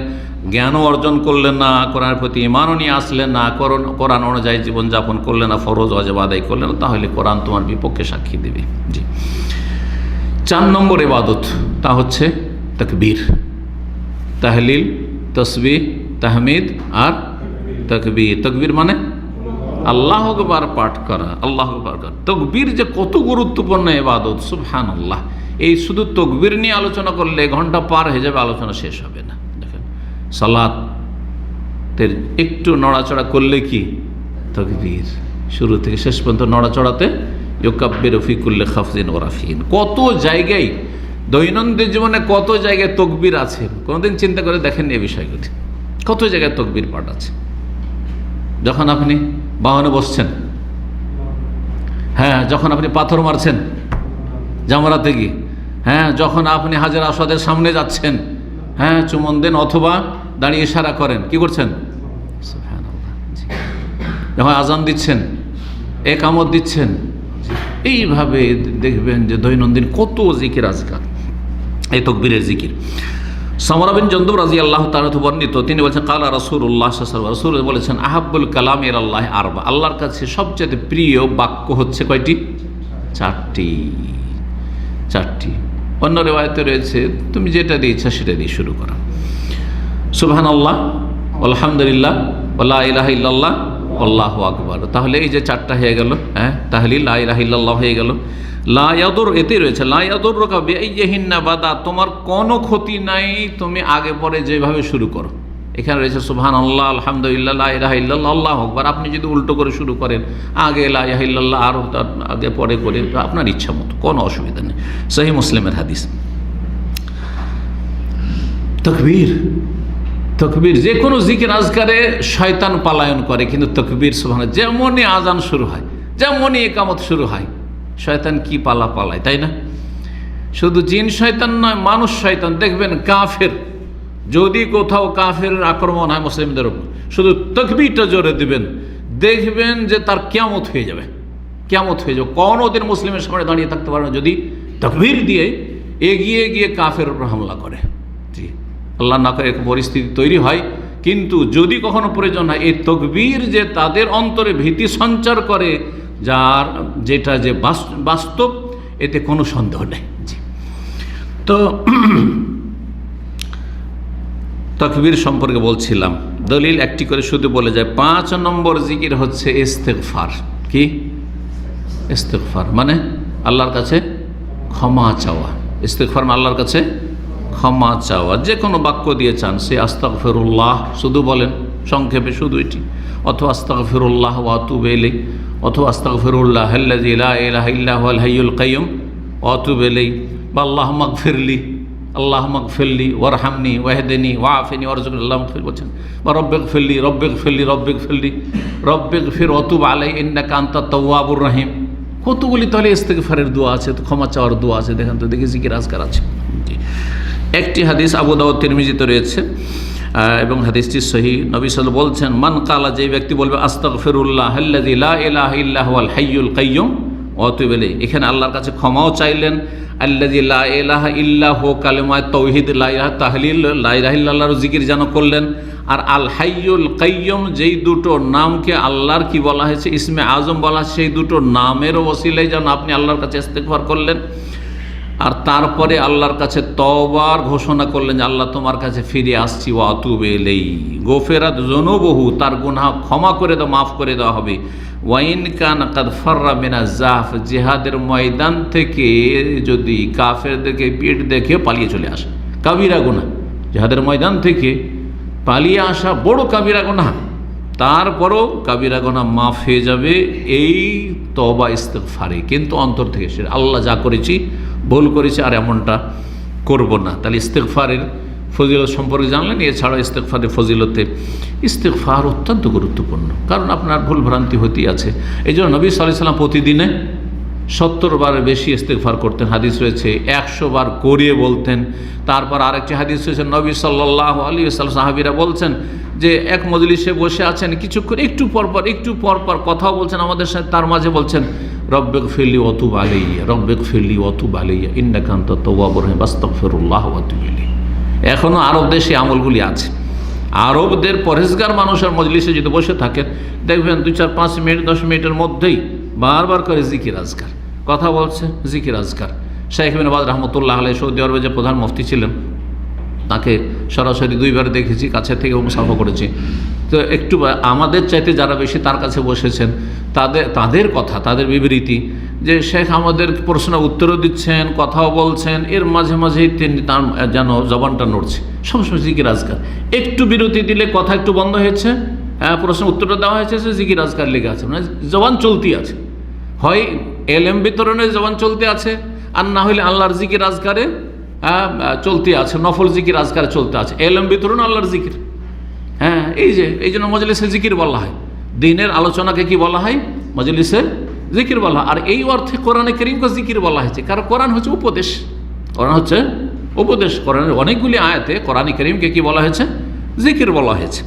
জ্ঞানও অর্জন করলে না, কোরআনের প্রতি ইমানও নিয়ে আসলে না, কোরআন অনুযায়ী জীবনযাপন করলে না, ফরজ ওয়াজিব আদায় করলে না, তাহলে কোরআন তোমার বিপক্ষে সাক্ষী দেবে। জি। 4 নম্বর ইবাদত, তা হচ্ছে তাকবীর, তাহলিল, তাসবিহ, তাহমিদ আর তাকবীর। তাকবীর মানে আল্লাহু আকবার পাঠ করা, আল্লাহু আকবার। তাকবীর যে কত গুরুত্বপূর্ণ ইবাদত, সুবহানাল্লাহ। এই শুধু তাকবীর নিয়ে আলোচনা করলে ঘন্টা পার হয়ে যাবে, আলোচনা শেষ হবে না। দেখেন, সালাতের একটু নড়াচড়া করলে কি তাকবীর, শুরু থেকে শেষ পর্যন্ত নড়াচড়াতে ইউকাব্বিরু ফি কুল্লি খাফজিন ওয়া রাফিন। কত জায়গায় দৈনন্দিন জীবনে কত জায়গায় তাকবীর আছে, কোনোদিন চিন্তা করে দেখেন এই বিষয়গুলি। কত জায়গায় তাকবীর পাঠ আছে। যখন আপনি বাহনে বসছেন, হ্যাঁ, যখন আপনি পাথর মারছেন জামরাতে গিয়ে, হ্যাঁ, যখন আপনি হাজর আসওয়াদের সামনে যাচ্ছেন, হ্যাঁ, চুমন দেন অথবা দাঁড়িয়ে ইশারা করেন, কি করছেন? সুবহানাল্লাহ। যখন আজান দিচ্ছেন, একামত দিচ্ছেন, এইভাবে দেখবেন যে দৈনন্দিন কত জিকির আজকাল, এই তাকবীরের জিকির। সামরা বিন জন্দুব রাদিয়াল্লাহু তাআলা বর্ণিত, তিনি বলেছেন কালা রাসূলুল্লাহ সাল্লাল্লাহু আলাইহি ওয়াসাল্লাম, রাসূল বলেছেন আহাব্বুল কালাম ইলাল্লাহি আরবা, আল্লাহর কাছে সবচেয়ে প্রিয় বাক্য হচ্ছে কয়টি? 4টি। অন্য রিওয়ায়াতে রয়েছে তুমি যেটা দিয়ে ইচ্ছা সেটা দিয়ে শুরু করো। সুবহানাল্লাহ, আলহামদুলিল্লাহ, ওয়া লা ইলাহা ইল্লাল্লাহ, আল্লাহু আকবার। তাহলে এই যে 4টা হয়ে গেল, হ্যাঁ, তাহলিল, লা ইলাহা ইল্লাল্লাহ হয়ে গেল। লা ইয়াদুর, এতে রয়েছে লা ইয়াদুরুকা বিআইয়িহিন্না বাদা, তোমার কোনো ক্ষতি নাই তুমি আগে পরে যেভাবে শুরু করো। এখানে রয়েছে সুবহানাল্লাহ, আলহামদুলিল্লাহ, লা ইলাহা ইল্লাল্লাহ, আল্লাহু আকবার। আপনি যদি উল্টো করে শুরু করেন, আগে লা ইলাহা ইল্লাল্লাহ আর তার আগে পরে করে, আপনার ইচ্ছা মতো, কোনো অসুবিধা নেই। সহিহ মুসলিমের হাদিস। তাকবীর যে কোনো জিকির আজকারে শয়তান পালায়ন করে, কিন্তু তাকবীর সুবহানাল্লাহ, যেমনই আজান শুরু হয়, যেমনই ইকামত শুরু হয়, শয়তান কি পালায়, তাই না? শুধু জিন শয়তান নয়, মানুষ শয়তান। দেখবেন কাফের, যদি কোথাও কাফের আক্রমণ হয় মুসলিমদের উপর, শুধু তাকবীরটা জোরে দিবেন, দেখবেন যে তার কিয়ামত হয়ে যাবে। কোনোদিন মুসলিমের সামনে দাঁড়িয়ে থাকতে পারবে না যদি তাকবীর দিয়ে এগিয়ে গিয়ে কাফের উপর হামলা করে। জি, আল্লাহ না করে পরিস্থিতি তৈরি হয়। কিন্তু যদি কখনো প্রয়োজন হয়, এই তাকবীর যে তাদের অন্তরে ভীতি সঞ্চার করে, যার যেটা যে বাস্তব, এতে কোনো সন্দেহ নেই। জি, তো তাকবীর সম্পর্কে বলছিলাম, দলিল একটি করে শুধু বলে যায়। 5 নম্বর জিকির হচ্ছে ইস্তেগফার। কি ইস্তেগফার? মানে আল্লাহর কাছে ক্ষমা চাওয়া। ইস্তেগফার মানে আল্লাহর কাছে ক্ষমা চাওয়া। যে কোনো বাক্য দিয়ে চান, সে আস্তাগফিরুল্লাহ শুধু বলেন, সংক্ষেপে শুধু এটি, অথবা আস্তাগফিরুল্লাহ ওয়া আতুবু ইলাইহি, অথবা আস্তাগফিরুল্লাহাল্লাযী লা ইলাহা ইল্লা হুয়াল হাইয়ুল কাইয়্যুম ওয়া আতুবু ইলাইহি, বা আল্লাহুম্মা গফিরলি, আল্লাহুম্মা গফিরলি ওয়ারহামনি ওয়াহদিনি ওয়াআফিনি ওয়ারযুকনি, আল্লাহুম্মা গফির বলছেন, বা রব্বিগফিরলি রব্বিগফির ওয়া তুব আলাইহি ইন্নাকা আনতাত তাওয়াবুর রহিম। কতগুলি তাহলে ইস্তেগফারের দোয়া আছে, ক্ষমা চাওয়ার দোয়া আছে। দেখেন তো, দেখি জিকির আজকার আছে। একটি হাদিস আবু দাউদ তিরমিজিতে রয়েছে এবং হাদিসটি সহিহ। নবী সাল্লাল্লাহু বলছেন, মান কালা, যে ব্যক্তি বলবে আস্তাগফিরুল্লাহাল্লাযী লা ইলাহা ইল্লা হুয়াল হাইয়ুল কাইয়্যুম ওয়া আতুবু ইলাইহি। এখানে আল্লাহর কাছে ক্ষমাও চাইলেন, আল্লাযী লা ইলাহা ইল্লা হু কালিমায়ে তাওহীদ, লা ইলাহা তাহলিল, লা ইলাহা ইল্লাল্লাহর জিকির যেন করলেন। আর আল হাইয়ুল কাইয়ুম, যেই দুটো নামকে আল্লাহর কি বলা হয়েছে, ইসমে আজম বলা হয়েছে, সেই দুটো নামের ওসিলায় যেন আপনি আল্লাহর কাছে ইস্তেগফার করলেন। আর তারপরে আল্লাহর কাছে তওবার ঘোষণা করলেন যে আল্লাহ তোমার কাছে ফিরে আসছি, ওয়া আতুবু ইলাইহি, গোফেরাত যুনুবহু, তার গুনাহ ক্ষমা করে দাও, মাফ করে দেওয়া হবে। ওয়াইন কানা কাদ ফাররা মিনাজ জাহফ, জিহাদের ময়দান থেকে যদি কাফেরদেরকে পিঠ দেখে পালিয়ে চলে আসে, কাবিরা গুনাহ, জিহাদের ময়দান থেকে পালিয়ে আসা বড় কাবিরা গুনাহ, তারপরও কাবিরা গুনাহ মাফ হয়ে যাবে এই তওবা ইস্তেগফারে। কিন্তু অন্তর থেকে সে আল্লাহ যা করেছি, ভুল করেছি, আর এমনটা করব না। তাহলে ইস্তেগফারের ফজিলত সম্পর্কে জানলেন। এছাড়া ইস্তেগফারের ফজিলতে ইস্তেগফার অত্যন্ত গুরুত্বপূর্ণ, কারণ আপনার ভুল ভ্রান্তি হতেই আছে। এই জন্য নবী সাল্লাল্লাহু আলাইহি ওয়াসাল্লাম প্রতিদিনে 70 বারের বেশি ইস্তেগফার করতেন, হাদিস রয়েছে 100 বার করিয়ে বলতেন। তারপর আরেকটি হাদিস রয়েছে, নবী সাল্লাল্লাহু আলাইহি ওয়াসাল্লাম সাহাবীরা বলছেন যে এক মজলিসে বসে আছেন, কিছুক্ষণ একটু পরপর কথাও বলছেন আমাদের সাথে, তার মাঝে বলছেন রব্বিগফিরলি ওয়া তুব আলাইয়া, রব্বিগফিরলি ওয়া তুব আলাইয়া ইন্নাকা আনতাত তাওয়াবুর রহিম, আস্তাগফিরুল্লাহ ওয়া আতুবু ইলাইহি। এখনও আরব দেশে আমলগুলি আছে। আরবদের পরহেজগার মানুষের মজলিসে যদি বসে থাকেন, দেখবেন 2, 4, 5 মিনিট 10 মিনিটের মধ্যেই বারবার করে জিকির আজকার, কথা বলছে, জিকির আজকার। শাইখ ইবনে বাজ রাহমাতুল্লাহ আলাইহি সৌদি আরবে যে প্রধান মুফতি ছিলেন, তাকে সরাসরি 2 বার দেখেছি, কাছে থেকে মুসাফা করেছি। তো একটু আমাদের চাইতে যারা বেশি তার কাছে বসেছেন, তাদের কথা, তাদের বিবৃতি যে শেখ আমাদের প্রশ্ন উত্তরও দিচ্ছেন, কথাও বলছেন, এর মাঝে মাঝেই তিনি তার যেন জবানটা নড়ছে, সবসময় জিকির আজকার। একটু বিরতি দিলে কথা একটু বন্ধ হয়েছে, প্রশ্ন উত্তরটা দেওয়া হয়েছে, সে জিকির আজকার লেগে আছে, মানে জবান চলতি আছে। হয় এলএম বিতরণের জবান চলতে আছে, আর না হলে আল্লাহর জিকির আজকারে চলতে আছে, নফল জিকির আজকারে চলতে আছে। এলএম বিতরণ আল্লাহর জিকির, হ্যাঁ, এই জন্য মজলিসে জিকির বলা হয়। দিনের আলোচনাকে কি বলা হয়? মজলিসে জিকির বলা হয়। আর এই অর্থে কোরআনে কারীমকে জিকির বলা হয়েছে, কারণ কোরআন হচ্ছে উপদেশ, কোরআন হচ্ছে উপদেশ। কোরআনের অনেকগুলি আয়াতে কোরআনে কারীমকে কি বলা হয়েছে? জিকির বলা হয়েছে।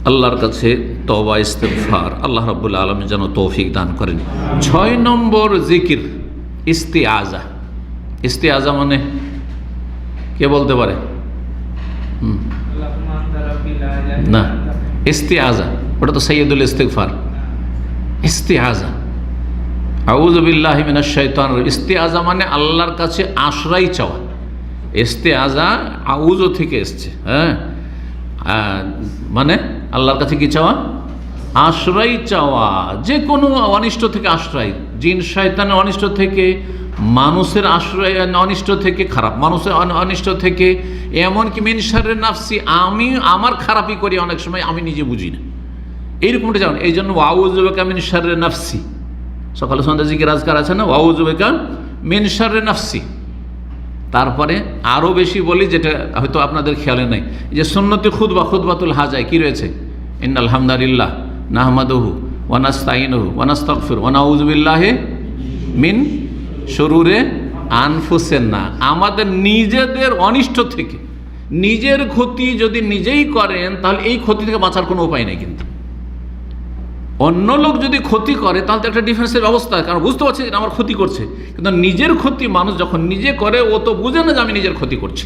আল্লাহর কাছে তওবা ইস্তেগফার, আল্লাহ রাব্বুল আলামিন যেন তৌফিক দান করেন। 6 নম্বর জিকির ইস্তিআজা। ইস্তিআজা মানে কে বলতে পারে? না, ইস্তিআজা ওটা তো সাইয়্যিদুল ইস্তিগফার। ইস্তিআজা, আউযু বিল্লাহি মিনাশ শাইতানির। ইস্তিআজা মানে আল্লাহর কাছে আশ্রয় চাওয়া। ইস্তিআজা আউযু থেকে এসছে, হ্যাঁ, মানে আল্লাহর কাছে কি চাওয়া? আশ্রয় চাওয়া, যে কোনো অনিষ্ট থেকে আশ্রয়, জিন শয়তানের অনিষ্ট থেকে, মানুষের আশ্রয় অনিষ্ট থেকে, খারাপ মানুষের অনিষ্ট থেকে, এমনকি মিন শাররি নাফসি, আমি আমার খারাপই করি অনেক সময়, আমি নিজে বুঝি না, এইরকমটা জানো। এই জন্য আউযু বিকা মিন শাররি নাফসি, সকালে সন্ধ্যা জিকির আজকার আছে না, আউযু বিকা মিন শাররি নাফসি। তারপরে আরও বেশি বলি, যেটা হয়তো আপনাদের খেয়ালে নাই, যে সুন্নতি খুতবা, খুতবাতুল হাজায় কি রয়েছে? ইন্নাল হামদালিল্লাহ নাহমাদুহু ওয়া নাস্তাইনুহু ওয়া নাস্তাগফিরুহু ওয়া নাউযু বিল্লাহি মিন শুরুরে আনফুসিনা। আমাদের নিজেদের অনিষ্ট থেকে, নিজের ক্ষতি যদি নিজেই করেন, তাহলে এই ক্ষতি থেকে বাঁচার কোনো উপায় নেই। কিন্তু অন্য লোক যদি ক্ষতি করে, তাহলে তো একটা ডিফেন্সের ব্যবস্থা, কারণ বুঝতে পারছে যে আমার ক্ষতি করছে। কিন্তু নিজের ক্ষতি মানুষ যখন নিজে করে, ও তো বুঝে না যে আমি নিজের ক্ষতি করছি,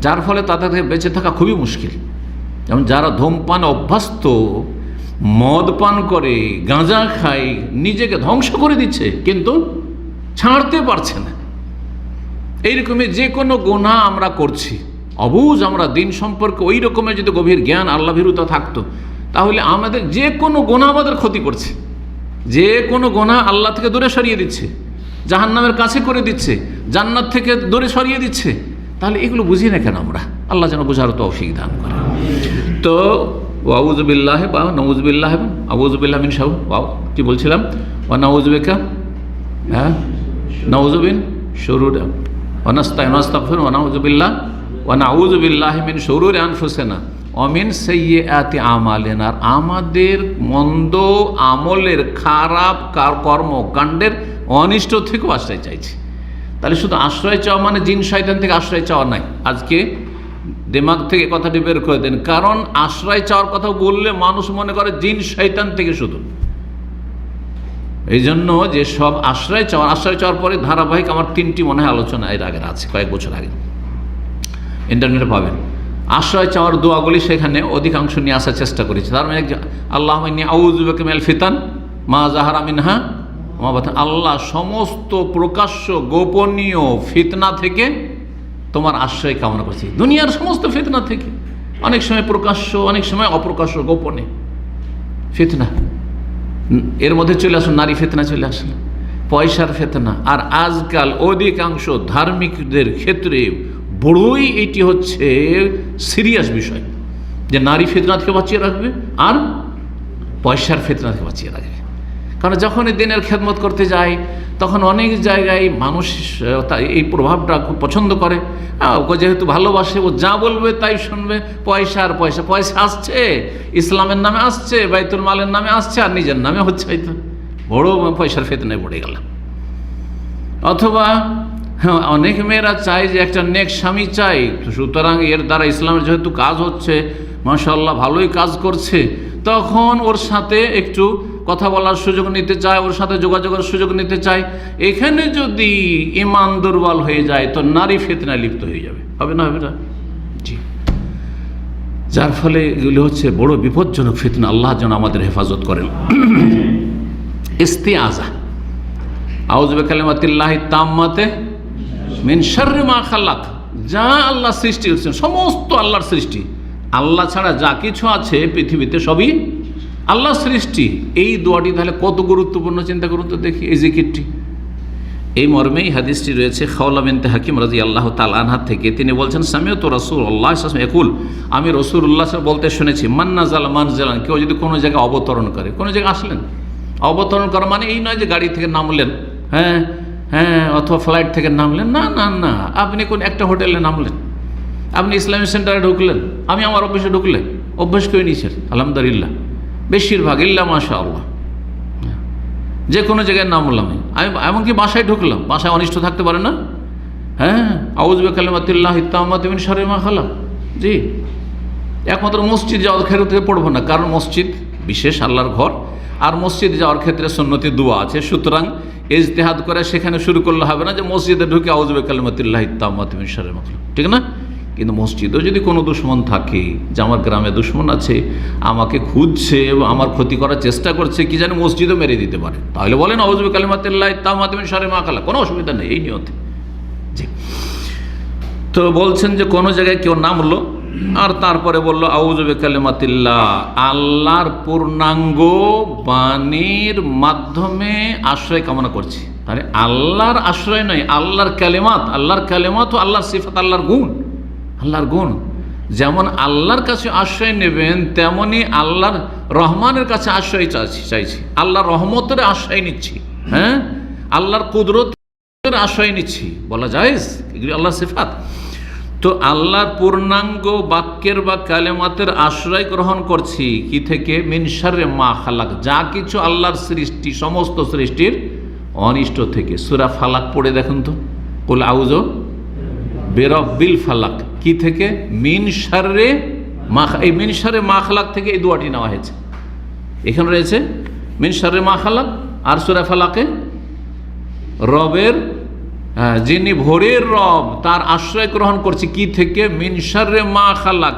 যার ফলে তাদের থেকে বেঁচে থাকা খুবই মুশকিল। যেমন যারা ধূমপান অভ্যস্ত, মদ পান করে, গাঁজা খায়, নিজেকে ধ্বংস করে দিচ্ছে, কিন্তু ছাড়তে পারছে না। এইরকমই যে কোনো গুনাহ আমরা করছি, অবুঝ আমরা দিন সম্পর্কে ওই রকমের যদি গভীর জ্ঞান, আল্লাহ ভীরুতা থাকতো, তাহলে আমাদের যে কোনো গুনাহ আমাদের ক্ষতি করছে, যে কোনো গুনাহ আল্লাহ থেকে দূরে সরিয়ে দিচ্ছে, জাহান্নামের কাছে করে দিচ্ছে, জান্নাত থেকে দূরে সরিয়ে দিচ্ছে। তাহলে এগুলো বুঝি না কেন আমরা? আল্লাহ যেন বোঝার তৌফিক দান করে। তো আউযু বিল্লাহি বা নাউযু বিল্লাহি, আউযু বিল্লাহি মিন শাররি, কি বলছিলাম? ওয়া নাউযু বিকা, হ্যাঁ, নাউযু বিন শুরুরি ওয়া নাস্তাইনু ওয়া নাস্তাগফিরু ওয়া নাউযু বিল্লাহি ওয়া নাউযু বিল্লাহি মিন শুরুরি আনফুসিনা ওয়া মিন সাইয়্যাতি আমালিনা। আমাদের মন্দ আমলের, খারাপ কর্মকাণ্ডের অনিষ্ট থেকেও আশ্রয় চাইছি। তাহলে শুধু আশ্রয় চাওয়া মানে জিন শয়তান থেকে আশ্রয় চাওয়া নাই। আজকে দিমাগ থেকে কথাটি বের করে দেন, কারণ আশ্রয় চাওয়ার কথা বললে মানুষ মনে করে জিন শয়তান থেকে শুধু। এই জন্য যে সব আশ্রয় চাওয়ার পরে ধারাবাহিক আমার 3টি মনে হয় আলোচনা এর আগের আছে, কয়েক বছর আগে ইন্টারনেটে পাবেন। আশ্রয় চাওয়ার দোয়াগুলি সেখানে অধিকাংশ নিয়ে আসার চেষ্টা করেছি। তার মানে আল্লাহুম্মা ইন্নী আউযু বিকা মিনাল ফিতান মা যাহারা মিনহা ওয়া মা বাতান, আল্লাহ সমস্ত প্রকাশ্য গোপনীয় ফিতনা থেকে তোমার আশ্রয় কামনা করছি। দুনিয়ার সমস্ত ফিতনা থেকে, অনেক সময় প্রকাশ্য, অনেক সময় অপ্রকাশ্য, গোপনে ফিতনা। এর মধ্যে চলে আসুন নারী ফিতনা, চলে আসুন পয়সার ফিতনা। আর আজকাল অধিকাংশ ধার্মিকদের ক্ষেত্রে বড়ই এটি হচ্ছে সিরিয়াস বিষয় যে নারী ফিতনা থেকে বাঁচিয়ে রাখবে আর পয়সার ফিতনা থেকে বাঁচিয়ে রাখবে। কারণ যখন এই দিনের খেদমত করতে যায় তখন অনেক জায়গায় মানুষ এই প্রভাবটা খুব পছন্দ করে, ওকে যেহেতু ভালোবাসে, ও যা বলবে তাই শুনবে। পয়সা আর পয়সা, পয়সা আসছে ইসলামের নামে আসছে, বাইতুল মালের নামে আসছে, আর নিজের নামে হচ্ছে, হয়তো বড় পয়সার ফিতনায় পড়ে গেল। অথবা অনেক মেয়েরা চায় যে একটা নেক স্বামী চাই, সুতরাং এর দ্বারা ইসলামের যেহেতু কাজ হচ্ছে, মাশাআল্লাহ ভালোই কাজ করছে, তখন ওর সাথে একটু কথা বলার সুযোগ নিতে চায়, ওর সাথে যোগাযোগের সুযোগ নিতে চায়। এখানে যদি ঈমান দুর্বল হয়ে যায় তো নারী ফিতনায় লিপ্ত হয়ে যাবে, হবে না? হবে না? জি। যার ফলে এগুলি হচ্ছে বড় বিপজ্জনক ফিতনা। আল্লাহ যেন আমাদের হেফাজত করেন। ইস্তিআযা, আউযু বিকালিমাতিল্লাহি তাম্মাতি মিন শাররি মা খালাক, যা আল্লাহ সৃষ্টি করেছেন, সমস্ত আল্লাহর সৃষ্টি, আল্লাহ ছাড়া যা কিছু আছে পৃথিবীতে সবই আল্লাহ সৃষ্টি। এই দোয়াটি তাহলে কত গুরুত্বপূর্ণ চিন্তা করুন তো দেখি। এই জিকিরটি এই মর্মেই হাদিসটি রয়েছে খাওলা বিনতে হাকিম রাদিয়াল্লাহু তাআলা আনহা থেকে। তিনি বলছেন, সামিউতু রাসূলুল্লাহ সাল্লাল্লাহু আলাইহি ওয়াসাল্লাম ইয়াকুল, আমি রাসূলুল্লাহ বলতে শুনেছি, মান নাযালা মানজিলান, কেউ যদি কোনো জায়গায় অবতরণ করে, কোনো জায়গায় আসলেন, অবতরণ করা মানে এই নয় যে গাড়ি থেকে নামলেন, হ্যাঁ হ্যাঁ, অথবা ফ্লাইট থেকে নামলেন, না না না, আপনি কোন একটা হোটেলে নামলেন, আপনি ইসলামিক সেন্টারে ঢুকলেন, আমি আমার অফিসে ঢুকলে, অভ্যাস করে নিয়েছেন আলহামদুলিল্লাহ, বেশিরভাগ ইল্লা মাশাআল্লাহ, যে কোনো জায়গায় নামলাম, আমি এমনকি বাসায় ঢুকলাম, বাসায় অনিষ্ট থাকতে পারে না? হ্যাঁ, আউযু বিকালিমাতিল্লাহি তাম্মাতি মিন শাররি মা খালাক। জি, একমাত্র মসজিদ যাওয়ার ক্ষেত্রে পড়বো না, কারণ মসজিদ বিশেষ আল্লাহর ঘর, আর মসজিদ যাওয়ার ক্ষেত্রে সুন্নতি দোয়া আছে, সুতরাং ইজতিহাদ করে সেখানে শুরু করলে হবে না যে মসজিদে ঢুকে আউযু বিকালিমাতিল্লাহি তাম্মাতি মিন শাররি মা খালাক, ঠিক না? কিন্তু মসজিদেও যদি কোনো দুশ্মন থাকে, যে আমার গ্রামে দুশ্মন আছে, আমাকে খুঁজছে এবং আমার ক্ষতি করার চেষ্টা করছে, কি জানি মসজিদও মেরে দিতে পারে, তাহলে বলেন আউযু বিকালিমাতিল্লাহি তাম্মাতি মিন শাররি মা খালাক, কোনো অসুবিধা নেই এই নিয়তে। জি, তো বলছেন যে কোনো জায়গায় কেউ নামলো আর তারপরে বললো আউযু বিকালিমাতিল্লাহ, আল্লাহর পূর্ণাঙ্গ বাণীর মাধ্যমে আশ্রয় কামনা করছি। তাহলে আল্লাহর আশ্রয় নয়, আল্লাহর কালেমাত, আল্লাহর কালেমাত ও আল্লাহর সিফাত, আল্লাহর গুণ, আল্লাহর গুণ। যেমন আল্লাহর কাছে আশ্রয় নেবেন, তেমনি আল্লাহর রহমানের কাছে আশ্রয় চাইছি, আল্লাহর রহমতের আশ্রয় নিচ্ছি, হ্যাঁ, আল্লাহর কুদরতের আশ্রয় নিচ্ছি, বলা যায় এগুলি আল্লাহর সিফাত। তো আল্লাহর পূর্ণাঙ্গ বাক্যের বা কালেমাতের আশ্রয় গ্রহণ করছি কি থেকে? মিন শাররি মা খালাক, যা কিছু আল্লাহর সৃষ্টি, সমস্ত সৃষ্টির অনিষ্ট থেকে। সূরা ফালাক পড়ে দেখুন তো, কুল আউযু বিরাব্বিল ফালাক, কি থেকে? মিন শাররি মা, এই মিন শাররি মা খালাক থেকে এই দোয়াটি নেওয়া হয়েছে। এখানে রয়েছে মিন শাররি মা খালাক, আর সূরা ফালাকে রবের, যিনি ভোরের রব, তার আশ্রয় গ্রহণ করছি কি থেকে? মিন শাররি মা খালাক,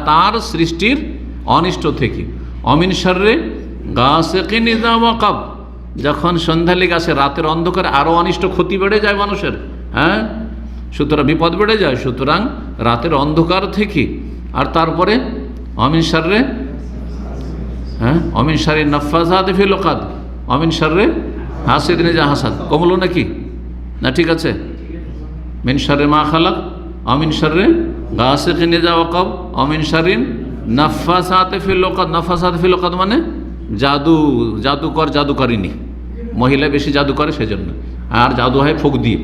তার সৃষ্টির অনিষ্ট থেকে। অমিন শাররি গাসিকিন ইযা ওয়াকাব, যখন সন্ধ্যা লেগে আসে, রাতের অন্ধকারে আরও অনিষ্ট, ক্ষতি বেড়ে যায় মানুষের, হ্যাঁ, সুতরাং বিপদ বেড়ে যায়, সুতরাং রাতের অন্ধকার থেকে। আর তারপরে অমিন শাররি, হ্যাঁ, অমিন শাররি নাফাযাতি ফিল উকাদ, অমিন শাররি হাসিদিন ইযা হাসাদ, কমলো নাকি? না ঠিক আছে? মিন শাররি মা খালাক, অমিন শাররি গাসিকিন ইযা ওয়াকাব, অমিন শাররি নাফাসাতি ফিল উকাদ। নাফাসাতি ফিল উকাদ মানে জাদুকর, জাদুকারিনী, মহিলা বেশি জাদু করে সেজন্য, আর জাদু হয় ফুঁক দিয়ে,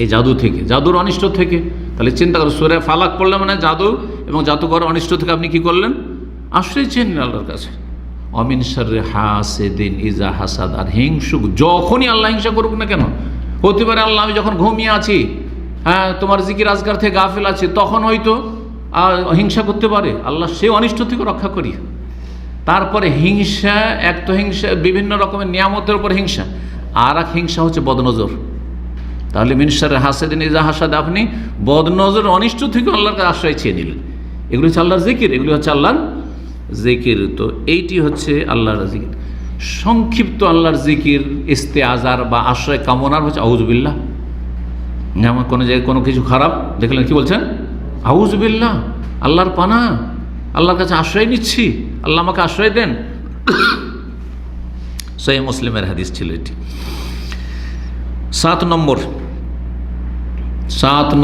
এই জাদু থেকে, জাদুর অনিষ্ট থেকে। তাহলে চিন্তা করুন, সূরা ফালাক পড়লে মানে জাদু এবং জাদুকর অনিষ্ট থেকে আপনি কি করলেন? আশ্রয় চেনেন আল্লাহর কাছে। অমিন শাররি হাসিদিন ইযা হাসাদ, আর হিংসুক, যখনই আল্লাহ হিংসা করুক না কেন, হতে পারে আল্লাহ আমি যখন ঘুমিয়ে আছি, হ্যাঁ, তোমার জিকির আজকার থেকে গাফিল আছে, তখন হয়তো হিংসা করতে পারে, আল্লাহ সে অনিষ্ট থেকে রক্ষা করি। তারপরে হিংসা, এক তো হিংসা বিভিন্ন রকমের নিয়ামতের উপর হিংসা, আর এক হিংসা হচ্ছে বদনজর। তাহলে মিনশারে হাসেদিন ইজা হাসাদ, আপনি বদনজর অনিষ্ট থেকে আল্লাহর কাছে আশ্রয় চেয়ে নিলেন। এগুলি হচ্ছে আল্লাহর জিকির, এগুলি হচ্ছে আল্লাহর জিকির। তো এইটি হচ্ছে আল্লাহর জিকির। সংক্ষিপ্ত আল্লাহর জিকির ইস্তেআজার বা আশ্রয় কামনার হচ্ছে আউযুবিল্লাহ। যেমন কোনো জায়গায় কোনো কিছু খারাপ দেখলেন, কি বলছেন? আউযুবিল্লাহ, আল্লাহর পানা, আল্লাহর কাছে আশ্রয় নিচ্ছি, আল্লাহ আমাকে আশ্রয় দেন। সহিহ মুসলিমের হাদিস ছিল এটি। 7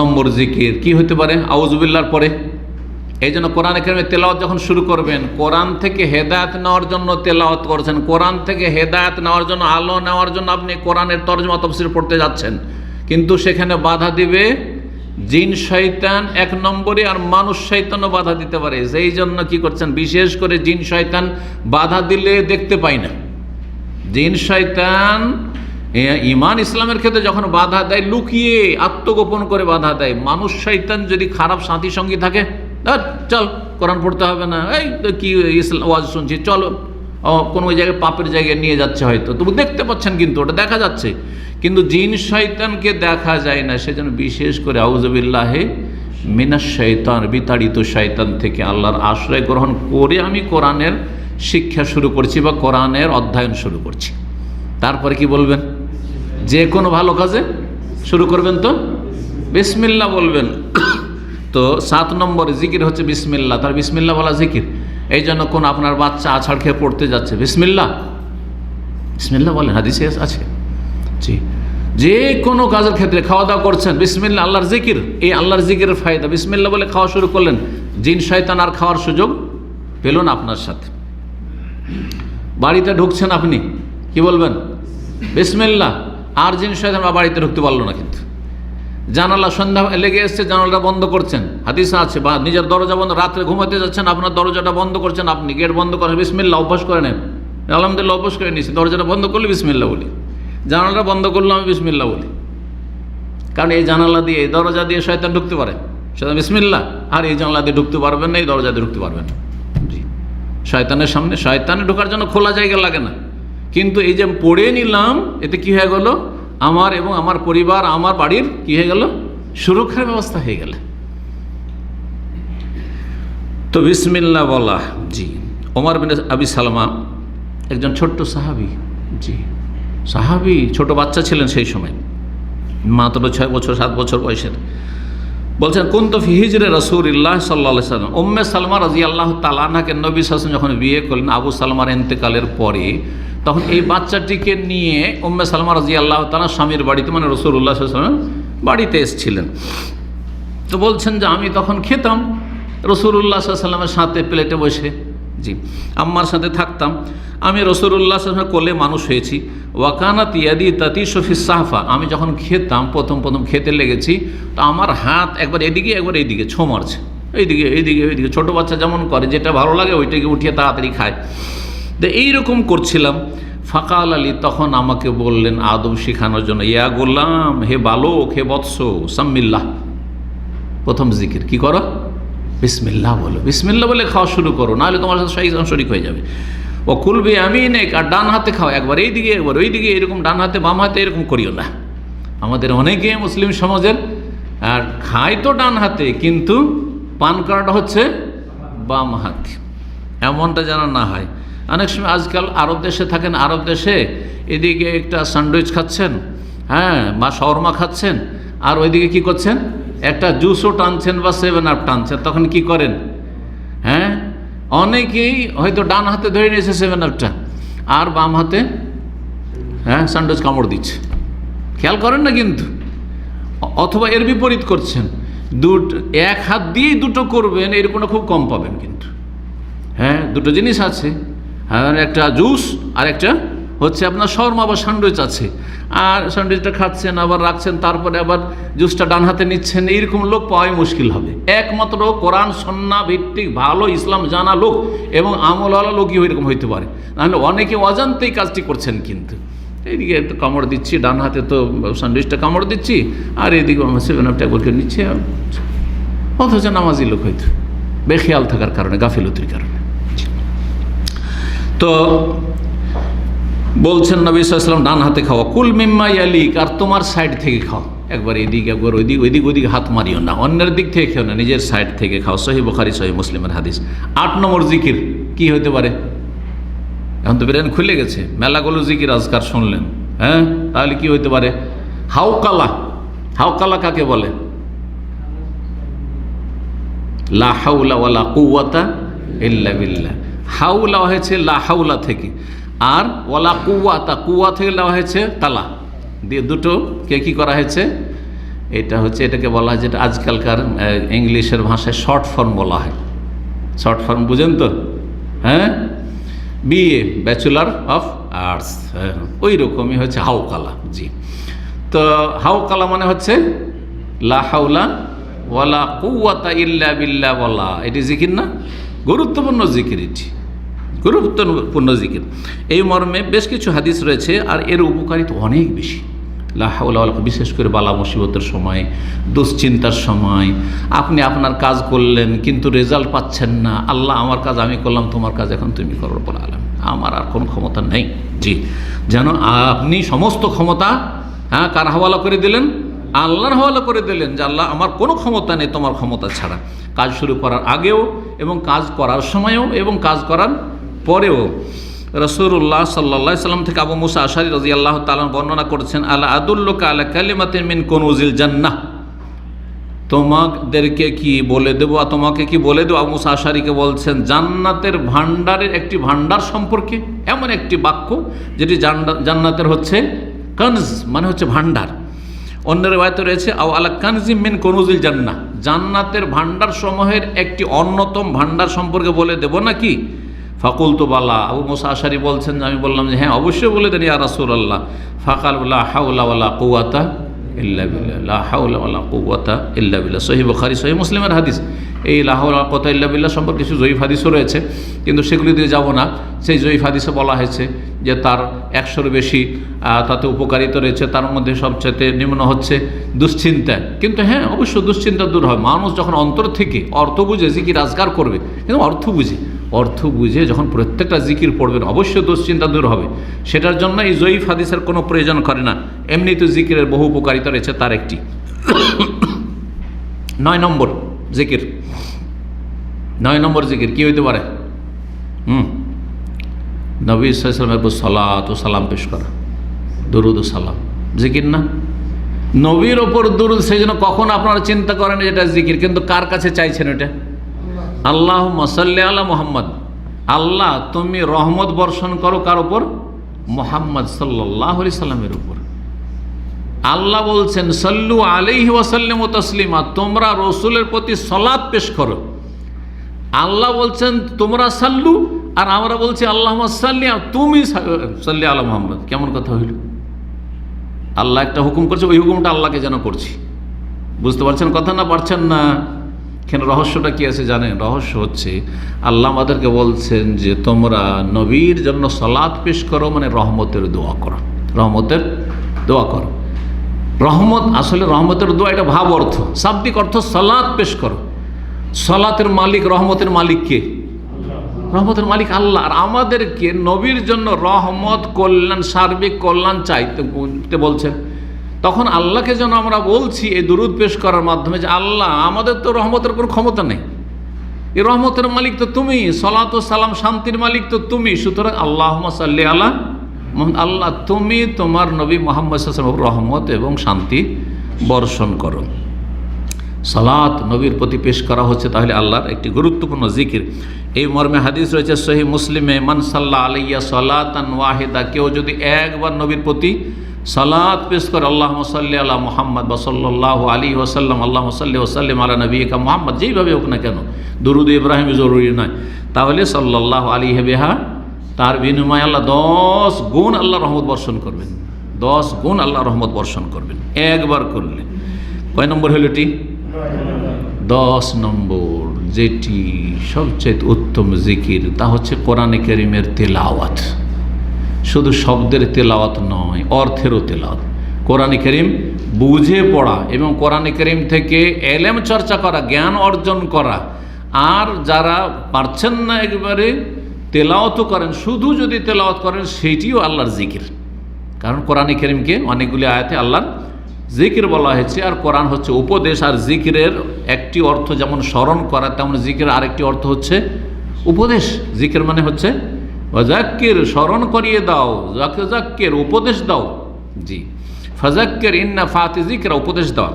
নম্বর জিকির কি হতে পারে আউযুবিল্লাহর পরে? এই জন্য কোরআনে কারিমে তেলাওয়াত যখন শুরু করবেন, কোরআন থেকে হেদায়েত নেওয়ার জন্য তেলাওয়াত করছেন, কোরআন থেকে হেদায়েত নেওয়ার জন্য, আলো নেওয়ার জন্য আপনি কোরআনের তরজমা তাফসীর পড়তে যাচ্ছেন, কিন্তু সেখানে বাধা দিবে জিন শয়তান 1 নম্বরে, আর মানুষ শয়তানও বাধা দিতে পারে। সেই জন্য কি করছেন, বিশেষ করে জিন শয়তান বাধা দিলে দেখতে পাই না। জিন শয়তান ঈমান ইসলামের ক্ষেত্রে যখন বাধা দেয়, লুকিয়ে আত্মগোপন করে বাধা দেয়। মানুষ শয়তান যদি খারাপ সাথী সঙ্গী থাকে, চল কোরআন পড়তে হবে না, এই কি ইসলাম ওয়াজ শুনছি, চলো, কোনো জায়গায় পাপের জায়গায় নিয়ে যাচ্ছে, হয়তো তবু দেখতে পাচ্ছেন, কিন্তু ওটা দেখা যাচ্ছে, কিন্তু জিন শয়তানকে দেখা যায় না। সেজন্য বিশেষ করে আউযুবিল্লাহি মিনাশ শাইতান, বিতাড়িত শয়তান থেকে আল্লাহর আশ্রয় গ্রহণ করে আমি কোরআনের শিক্ষা শুরু করছি বা কোরআনের অধ্যয়ন শুরু করছি। তারপরে কি বলবেন? যে কোনো ভালো কাজে শুরু করবেন তো বিসমিল্লাহ বলবেন। তো 7 নম্বর জিকির হচ্ছে বিসমিল্লাহ। তার বিসমিল্লাহ বলা জিকির। এই জন্য কোন আপনার বাচ্চা আছাড় খেয়ে পড়তে যাচ্ছে, বিসমিল্লাহ বিসমিল্লাহ বলেন, হাদিসে আছে। জি, যে কোনো কাজের ক্ষেত্রে, খাওয়া দাওয়া করছেন, বিসমিল্লাহ, আল্লাহর জিকির। এই আল্লাহর জিকিরের ফায়দা, বিসমিল্লাহ বলে খাওয়া শুরু করলেন, জিন শয়তান আর খাওয়ার সুযোগ পেল না আপনার সাথে। বাড়িতে ঢুকছেন আপনি, কি বলবেন? বিসমিল্লাহ, আর জিন শয়তান বাড়িতে ঢুকতে পারলো না। কিন্তু জানালা সন্ধ্যা লেগে এসছে, জানালাটা বন্ধ করছেন, হাদিসে আছে। বা নিজের দরজা বন্ধ, রাত্রে ঘুমাতে যাচ্ছেন, আপনার দরজাটা বন্ধ করছেন, আপনি গেট বন্ধ করেন, বিসমিল্লাহ অভ্যাস করে নেন। আলহামদুলিল্লাহ অভ্যাস করে নিয়েছি, দরজাটা বন্ধ করলে বিসমিল্লাহ বলি, জানালাটা বন্ধ করলে আমি বিসমিল্লাহ বলি। কারণ এই জানালা দিয়ে, এই দরজা দিয়ে শয়তান ঢুকতে পারে, সেটা বিসমিল্লাহ। আর এই জানালা দিয়ে ঢুকতে পারবেন না, এই দরজা দিয়ে ঢুকতে পারবেন না। জি, শয়তানের সামনে, শয়তানে ঢোকার জন্য খোলা জায়গা লাগে না। কিন্তু এই যে পড়ে নিলাম, এতে কি হয়ে গেল? আমার এবং আমার পরিবার, আমার বাড়ির কি হয়ে গেল? সুরক্ষার ব্যবস্থা হয়ে গেল। তো বিসমিল্লাহ বলা। জি, ওমর বিন আবি সালমা একজন ছোট্ট সাহাবী। জি, সাহাবী, ছোট বাচ্চা ছিলেন সেই সময়, মাত্র 6 বছর 7 বছর বয়সের। বলছেন, কুনতু ফি হিজরি রাসূলিল্লাহ সাল্লাল্লাহু আলাইহি ওয়াসাল্লাম। উম্মে সালমা রাদিয়াল্লাহু তাআলা আনহাকে নবী সাল্লাল্লাহু আলাইহি ওয়াসাল্লাম যখন বিয়ে করলেন, আবু সালমার ইন্তেকালের পরে, তখন এই বাচ্চাটিকে নিয়ে উম্মে সালমা রাদিয়াল্লাহু তাআলা স্বামীর বাড়িতে, মানে রাসূলুল্লাহ সাল্লাল্লাহু আলাইহি ওয়াসাল্লাম বাড়িতে এসেছিলেন। তো বলছেন যে আমি তখন খেতাম রাসূলুল্লাহ সাল্লাল্লাহু আলাইহি ওয়াসাল্লামের সাথে প্লেটে বসে। জি, আম্মার সাথে থাকতাম। আমি রাসূলুল্লাহ সাল্লাল্লাহু আলাইহি ওয়াসাল্লামের কোলে মানুষ হয়েছি। ওয়াকানাত ইয়াদি তাতিশু ফিস সাহফা। আমি যখন খেতাম, প্রথম খেতে লেগেছি, তো আমার হাত একবার এদিকে একবার এইদিকে ছো মারছে, এইদিকে এইদিকে এইদিকে, ছোটো বাচ্চা যেমন করে, যেটা ভালো লাগে ওইটাকে উঠিয়ে তাড়াতাড়ি খায়। তো এইরকম করছিলাম। ফাকাল আলী, তখন আমাকে বললেন আদব শেখানোর জন্য, ইয়া গোলাম, হে বালক, হে বৎস, সাম্মিল্লাহ, প্রথম জিকির কি করো? বিসমিল্লাহ বলো। বিসমিল্লাহ বলে খাওয়া শুরু করো, নাহলে তোমার সাথে শয়তান শরীক হয়ে যাবে। ও কুলবি আমিনেক, আর ডান হাতে খাও, একবার এইদিকে একবার ওইদিকে, এরকম ডান হাতে বাম হাতে এরকম করিও না। আমাদের অনেকে মুসলিম সমাজের আর খায় তো ডান হাতে, কিন্তু পান করাটা হচ্ছে বাম হাতে। এমনটা যেন না হয়। অনেক সময় আজকাল আরব দেশে থাকেন, আরব দেশে এদিকে একটা স্যান্ডউইচ খাচ্ছেন, হ্যাঁ, বা শর্মা খাচ্ছেন, আর ওইদিকে কি করছেন? একটা জুসও টানছেন বা 7 আপ টানছেন। তখন কি করেন? হ্যাঁ, অনেকেই হয়তো ডান হাতে ধরে নিয়েছে 7 আপটা, আর বাম হাতে হ্যাঁ স্যান্ডউইচ কামড় দিচ্ছে, খেয়াল করেন না কিন্তু। অথবা এর বিপরীত করছেন, এক হাত দিয়েই দুটো করবেন, এরকম খুব কম পাবেন কিন্তু। হ্যাঁ, দুটো জিনিস আছে, হ্যাঁ, একটা জুস আর একটা হচ্ছে আপনার শর্মা বা স্যান্ডউইচ আছে, আর স্যান্ডউইচটা খাচ্ছেন আবার রাখছেন, তারপরে আবার জুসটা ডান হাতে নিচ্ছেন। এইরকম লোক পাওয়াই মুশকিল হবে। একমাত্র কোরআন সুন্নাহ ভিত্তিক ভালো ইসলাম জানা লোক এবং আমলওয়ালা লোকই এরকম হইতে পারে, নাহলে অনেকে অজান্তেই কাজটি করছেন। কিন্তু এইদিকে একটু কামড় দিচ্ছি, ডান হাতে তো স্যান্ডউইচটা কামড় দিচ্ছি, আর এইদিকে আমার 7 আপ ট্যাবলেট করে নিচ্ছে, অথচ নামাজি লোক হয়তো বেখেয়াল থাকার কারণে, গাফিলতির কারণে। তো বলছেন নবী সাল্লাল্লাহু আলাইহি ওয়াসাল্লাম, ডান হাতে খাওয়া, কুল মিম্মা ইয়ালিক, আর তোমার সাইড থেকে খাও, একবার এদিক একবার ওইদিক হাত মারিও না, অন্যের দিক থেকে খেও না, নিজের সাইড থেকে খাও। সহিহ বুখারী সহিহ মুসলিমের হাদিস। 8 নম্বর জিকির কি হতে পারে? এখন তো ব্রেন খুলে গেছে, মেলাগুলো জিকির আজকার শুনলেন, হ্যাঁ, তাহলে কি হতে পারে? হাউকালা। হাউকালা কাকে বলে? লা হাওলা ওয়ালা কুওয়াতা ইল্লা বিল্লাহ। হাউলা হয়েছে লা হাউলা থেকে, আর ওয়ালা কুওয়াতা, কুওয়া থেকে নেওয়া হয়েছে কালা দিয়ে, দুটো কে কি করা হয়েছে? এটা হচ্ছে, এটাকে বলা হয়, যেটা আজকালকার ইংলিশের ভাষায় শর্ট ফর্ম বলা হয়। শর্ট ফর্ম বুঝেন তো? হ্যাঁ, বিএ, ব্যাচেলর অফ আর্টস, ওই রকমই হচ্ছে হাউকালা। জি, তো হাউকালা মানে হচ্ছে লা হাওলা ওয়ালা কুওয়াতা ইল্লা বিল্লাহ বলা। এটি জিকির না? গুরুত্বপূর্ণ জিকির, এটি গুরুত্বপূর্ণ জিকির। এই মর্মে বেশ কিছু হাদিস রয়েছে, আর এর উপকারিতা অনেক বেশি। লা হাওলা ওয়ালা, বিশেষ করে বালা মুসিবতের সময়, দুশ্চিন্তার সময়, আপনি আপনার কাজ করলেন কিন্তু রেজাল্ট পাচ্ছেন না, আল্লাহ আমার কাজ আমি করলাম, তোমার কাজ এখন তুমি করো, রব্বুল আলামিন, আমার আর কোনো ক্ষমতা নেই। জি, যেন আপনি সমস্ত ক্ষমতা কার হাওয়ালা করে দিলেন? আল্লাহর হাওয়ালা করে দিলেন, যে আল্লাহ আমার কোনো ক্ষমতা নেই তোমার ক্ষমতা ছাড়া, কাজ শুরু করার আগেও এবং কাজ করার সময়ও এবং কাজ করার পরেও। রাসূলুল্লাহ সাল্লাল্লাহু আলাইহি ওয়াসাল্লাম থেকে আবু মুসা আশআরী রাদিয়াল্লাহু তাআলা বর্ণনা করেছেন, আলা আদুল্লুকা আলা কালিমাতিন মিন কুনুজিল জান্নাহ, তোমাদেরকে কি বলে দেবো, তোমাকে কি বলে দেবো? আবু মুসা আশআরীকে বলছেন জান্নাতের ভান্ডারের একটি ভান্ডার সম্পর্কে, এমন একটি বাক্য যেটি জান্নাতের হচ্ছে কানজ, মানে হচ্ছে ভান্ডার। অন্য রিওয়ায়াতে রয়েছে আও আলা কানজিম মিন কুনুজিল জান্নাহ, জান্নাতের ভান্ডার সমূহের একটি অন্যতম ভান্ডার সম্পর্কে বলে দেব নাকি? ফাকুলতু বালা, আবু মুসা আশআরী বলছেন, আমি বললাম যে হ্যাঁ অবশ্যই বলে দেন ইয়া রাসূলুল্লাহ। ফাকাল লা হাওলা ওয়ালা কুওয়াতা ইল্লা বিল্লাহ, লা হাওলা ওয়ালা কুওয়াতা ইল্লা বিল্লাহ। সহিহ বুখারী সহিহ মুসলিমের হাদিস। এই লা হাওলা ওয়ালা কুওয়াতা ইল্লা বিল্লাহ সম্পর্কে কিছু জয়ীফ হাদিসও রয়েছে, কিন্তু সেগুলি দিয়ে যাব না। সেই জয়ীফ হাদিসে বলা হয়েছে যে তার 100-এর বেশি তাতে উপকারিতা রয়েছে, তার মধ্যে সবচেয়ে নিম্ন হচ্ছে দুশ্চিন্তা। কিন্তু হ্যাঁ, অবশ্য দুশ্চিন্তা দূর হয় মানুষ যখন অন্তর থেকে অর্থ বুঝে জিকির আজকার করবে, কিন্তু অর্থ বুঝে যখন প্রত্যেকটা জিকির পড়বেন, অবশ্যই দুশ্চিন্তা দূর হবে। সেটার জন্য এই জয়ীফ হাদিসের কোনো প্রয়োজন করে না, এমনি তো জিকিরের বহু উপকারিতা রয়েছে, তার একটি। 9 নম্বর জিকির, 9 নম্বর জিকির কি হইতে পারে? নবী সাল্লাল্লাহু আলাইহি ওয়াসাল্লামের উপর সালাত ও সালাম পেশ করা, দরুদ ও সালাম জিকির না? নবীর ওপর দরুদ, সেই জন্য কখন আপনারা চিন্তা করেন এটা জিকির, কিন্তু কার কাছে চাইছেন এটা? আল্লাহুম্মা সাল্লি আলা মুহাম্মদ, আল্লাহ তুমি রহমত বর্ষণ করো কার উপর? মুহাম্মদ সাল্লাল্লাহু আলাইহি সাল্লামের উপর। আল্লাহ বলছেন সাল্লু আলাইহি ওয়া সাল্লিমু তাসলিমা, তোমরা রসুলের প্রতি সালাত পেশ করো। আল্লাহ বলছেন তোমরা সাল্লু, আর আমরা বলছি আল্লাহুম্মা সাল্লি, তুমি সাল্লি আলা মুহাম্মদ। কেমন কথা হইল? আল্লাহ একটা হুকুম করছে, ওই হুকুমটা আল্লাহকে যেন করছি। বুঝতে পারছেন কথা না? পারছেন না? এখানে রহস্যটা কি আছে জানেন? রহস্য হচ্ছে আল্লাহ আমাদেরকে বলছেন যে তোমরা নবীর জন্য সালাত পেশ করো, মানে রহমতের দোয়া করো, রহমতের দোয়া করো। রহমত, আসলে রহমতের দোয়া এটা ভাব অর্থ, শাব্দিক অর্থ সালাত পেশ করো। সালাতের মালিক, রহমতের মালিক কে? রহমতের মালিক আল্লাহ। আর আমাদেরকে নবীর জন্য রহমত, কল্যাণ, সার্বিক কল্যাণ চাইতে বলছেন। তখন আল্লাহকে যেন আমরা বলছি এই দুরুদ পেশ করার মাধ্যমে যে আল্লাহ আমাদের তো রহমতের কোনো ক্ষমতা নেই, এই রহমতের মালিক তো তুমি, সালাত ও সালাম শান্তির মালিক তো তুমি, সুতরাং আল্লাহুম্মা সাল্লি আলা মুহাম্মদ, আল্লাহ তুমি তোমার নবী মুহাম্মদ সাল্লাল্লাহু আলাইহি ওয়াসাল্লাম রহমত এবং শান্তি বর্ষণ করো। সালাত নবীর প্রতি পেশ করা হচ্ছে তাহলে আল্লাহর একটি গুরুত্বপূর্ণ জিকির। এই মর্মে হাদিস রয়েছে সহিহ মুসলিমে, মান সাল্লা আলাইয়া সালাতান ওয়াহিদা, কেউ যদি একবার নবীর প্রতি সালাত পেশ করে, আল্লাহুম্মা সাল্লি আলা মুহাম্মদ বা সাল্লাল্লাহু আলাইহি ওয়াসাল্লাম, আল্লাহুম্মা সাল্লি ওয়া সাল্লিম আলা নবিয়িকা মুহাম্মদ, যেইভাবে হোক না কেন, দুরুদ ইব্রাহিম জরুরি নয়, তাহলে সাল্লাল্লাহু আলাইহি বিহা, তার বিনিময়ে আল্লাহ 10 গুণ আল্লাহ রহমত বর্ষণ করবেন, 10 গুণ আল্লাহ রহমত বর্ষণ করবেন একবার করলে। কয় নম্বর হলো এটি? 10 নম্বর, যেটি সবচেয়ে উত্তম জিকির তা হচ্ছে কোরআনে কারীমের তেলাওয়াত। শুধু শব্দের তেলাওয়াত নয়, অর্থেরও তেলাওয়াত। কোরআনে কারীম বুঝে পড়া এবং কোরআনে কারীম থেকে এলেম চর্চা করা, জ্ঞান অর্জন করা। আর যারা পারছেন না একবারে তেলাওয়াতও করেন, শুধু যদি তেলাওয়াত করেন সেইটিও আল্লাহর জিকির। কারণ কোরআনে কারীমকে অনেকগুলি আয়াতে আল্লাহর জিকির বলা হয়েছে, আর কোরআন হচ্ছে উপদেশ। আর জিকিরের একটি অর্থ যেমন স্মরণ করা, তেমন জিকিরের আরেকটি অর্থ হচ্ছে উপদেশ। জিকির মানে হচ্ছে ওয়াজাক্কির, স্মরণ করিয়ে দাও, জাক্কির উপদেশ দাও। জি, ফাজাক্কির ইন্না ফাতি যিকরা, উপদেশ দাও।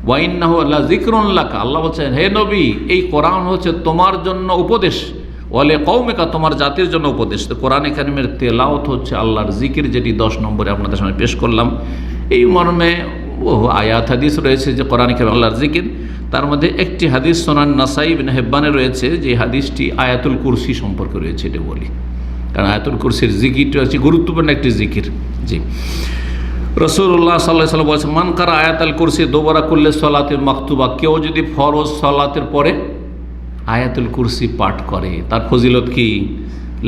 ওয়া ইন্নাহু লাযিকরুন লাকা, আল্লাহ বলছেন হে নবী এই কোরআন হচ্ছে তোমার জন্য উপদেশ, ওয়ালে কওমিকা, তোমার জাতির জন্য উপদেশ। তো কোরআনে কারীমের তেলাওয়াত হচ্ছে আল্লাহর জিকির, যেটি 10 নম্বরে আপনাদের সামনে পেশ করলাম। এই মর্মে আয়াত হাদিস রয়েছে যে কোরআনে কারীম আল্লাহর জিকির। তার মধ্যে একটি হাদিস সুনান নাসাই ইবনে হিব্বানে রয়েছে, যে হাদিসটি আয়াতুল কুরসি সম্পর্কে রয়েছে, এটা বলি, কারণ আয়াতুল কুরসির জিকিরটা হচ্ছে গুরুত্বপূর্ণ একটি জিকির। জি, রাসূলুল্লাহ সাল্লাল্লাহু আলাইহি ওয়াসাল্লাম বলেছেন, মান কারা আয়াতুল কুরসি দুবারা কুল্লি সালাতিন মাকতুবা, কেউ যদি ফরজ সালাতের পরে আয়াতুল কুরসি পাঠ করে, তার ফজিলত কি?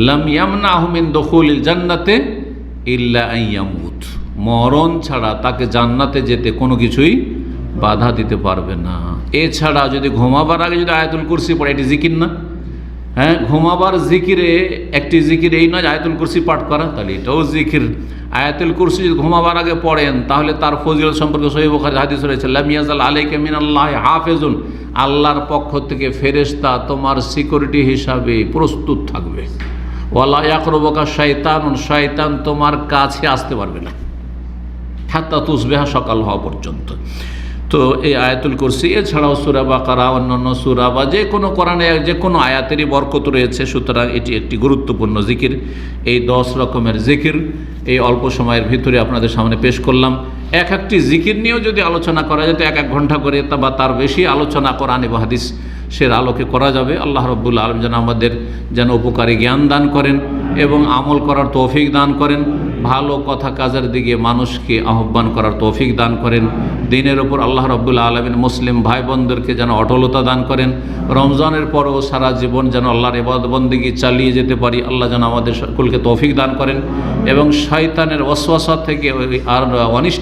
লাম ইয়ামনাহু মিন দুখুলিল জান্নাতে ইল্লা আন ইয়ামুত, মরণ ছাড়া তাকে জান্নাতে যেতে কোনো কিছুই বাধা দিতে পারবে না। এছাড়া যদি ঘুমাবার আগে যদি আয়াতুল কুরসি পড়ে, এটি জিকির না? হ্যাঁ, ঘুমাবার জিকিরে একটি জিকির এই নয় আয়াতুল কুরসি পাঠ করা, তাহলে এটাও জিকির। আয়াতুল কুরসি যদি ঘুমাবার আগে পড়েন তাহলে তার ফজিলত সম্পর্কে সহিহ বুখারী হাদিস রয়েছে, লাম ইয়াজাল আলাইকা মিনাল্লাহি হাফিজুন, আল্লাহর পক্ষ থেকে ফেরেশতা তোমার সিকিউরিটি হিসাবে প্রস্তুত থাকবে। ওয়ালা ইয়াকরুবুকা শাইতানুন, শয়তান তোমার কাছে আসতে পারবে না হাত্তা তুসবিহা, সকাল হওয়া পর্যন্ত। তো এই আয়াতুল কুরসি, এছাড়াও সূরা বাকারা, অন্যান্য সূরা বা যে কোনো কোরআনে যে কোনো আয়াতেরই বরকত রয়েছে। সুতরাং এটি একটি গুরুত্বপূর্ণ জিকির। এই 10 রকমের জিকির এই অল্প সময়ের ভিতরে আপনাদের সামনে পেশ করলাম। এক একটি জিকির নিয়েও যদি আলোচনা করা যেত 1-1 ঘন্টা করে বা তার বেশি আলোচনা কোরআন এবং হাদিসের আলোকে করা যাবে। আল্লাহ রাব্বুল আলামিন যেন আমাদের উপকারী জ্ঞান দান করেন এবং আমল করার তৌফিক দান করেন, ভালো কথা কাজের দিকে মানুষকে আহ্বান করার তৌফিক দান করেন। দিনের ওপর আল্লাহ রাব্বুল আলামিন মুসলিম ভাই বোনদেরকে যেন অটলতা দান করেন। রমজানের পরেও সারা জীবন যেন আল্লাহর ইবাদত বন্দেগী চালিয়ে যেতে পারি, আল্লাহ যেন আমাদের সকলকে তৌফিক দান করেন এবং শয়তানের ওয়াসওয়াসা থেকে আর অনিষ্ট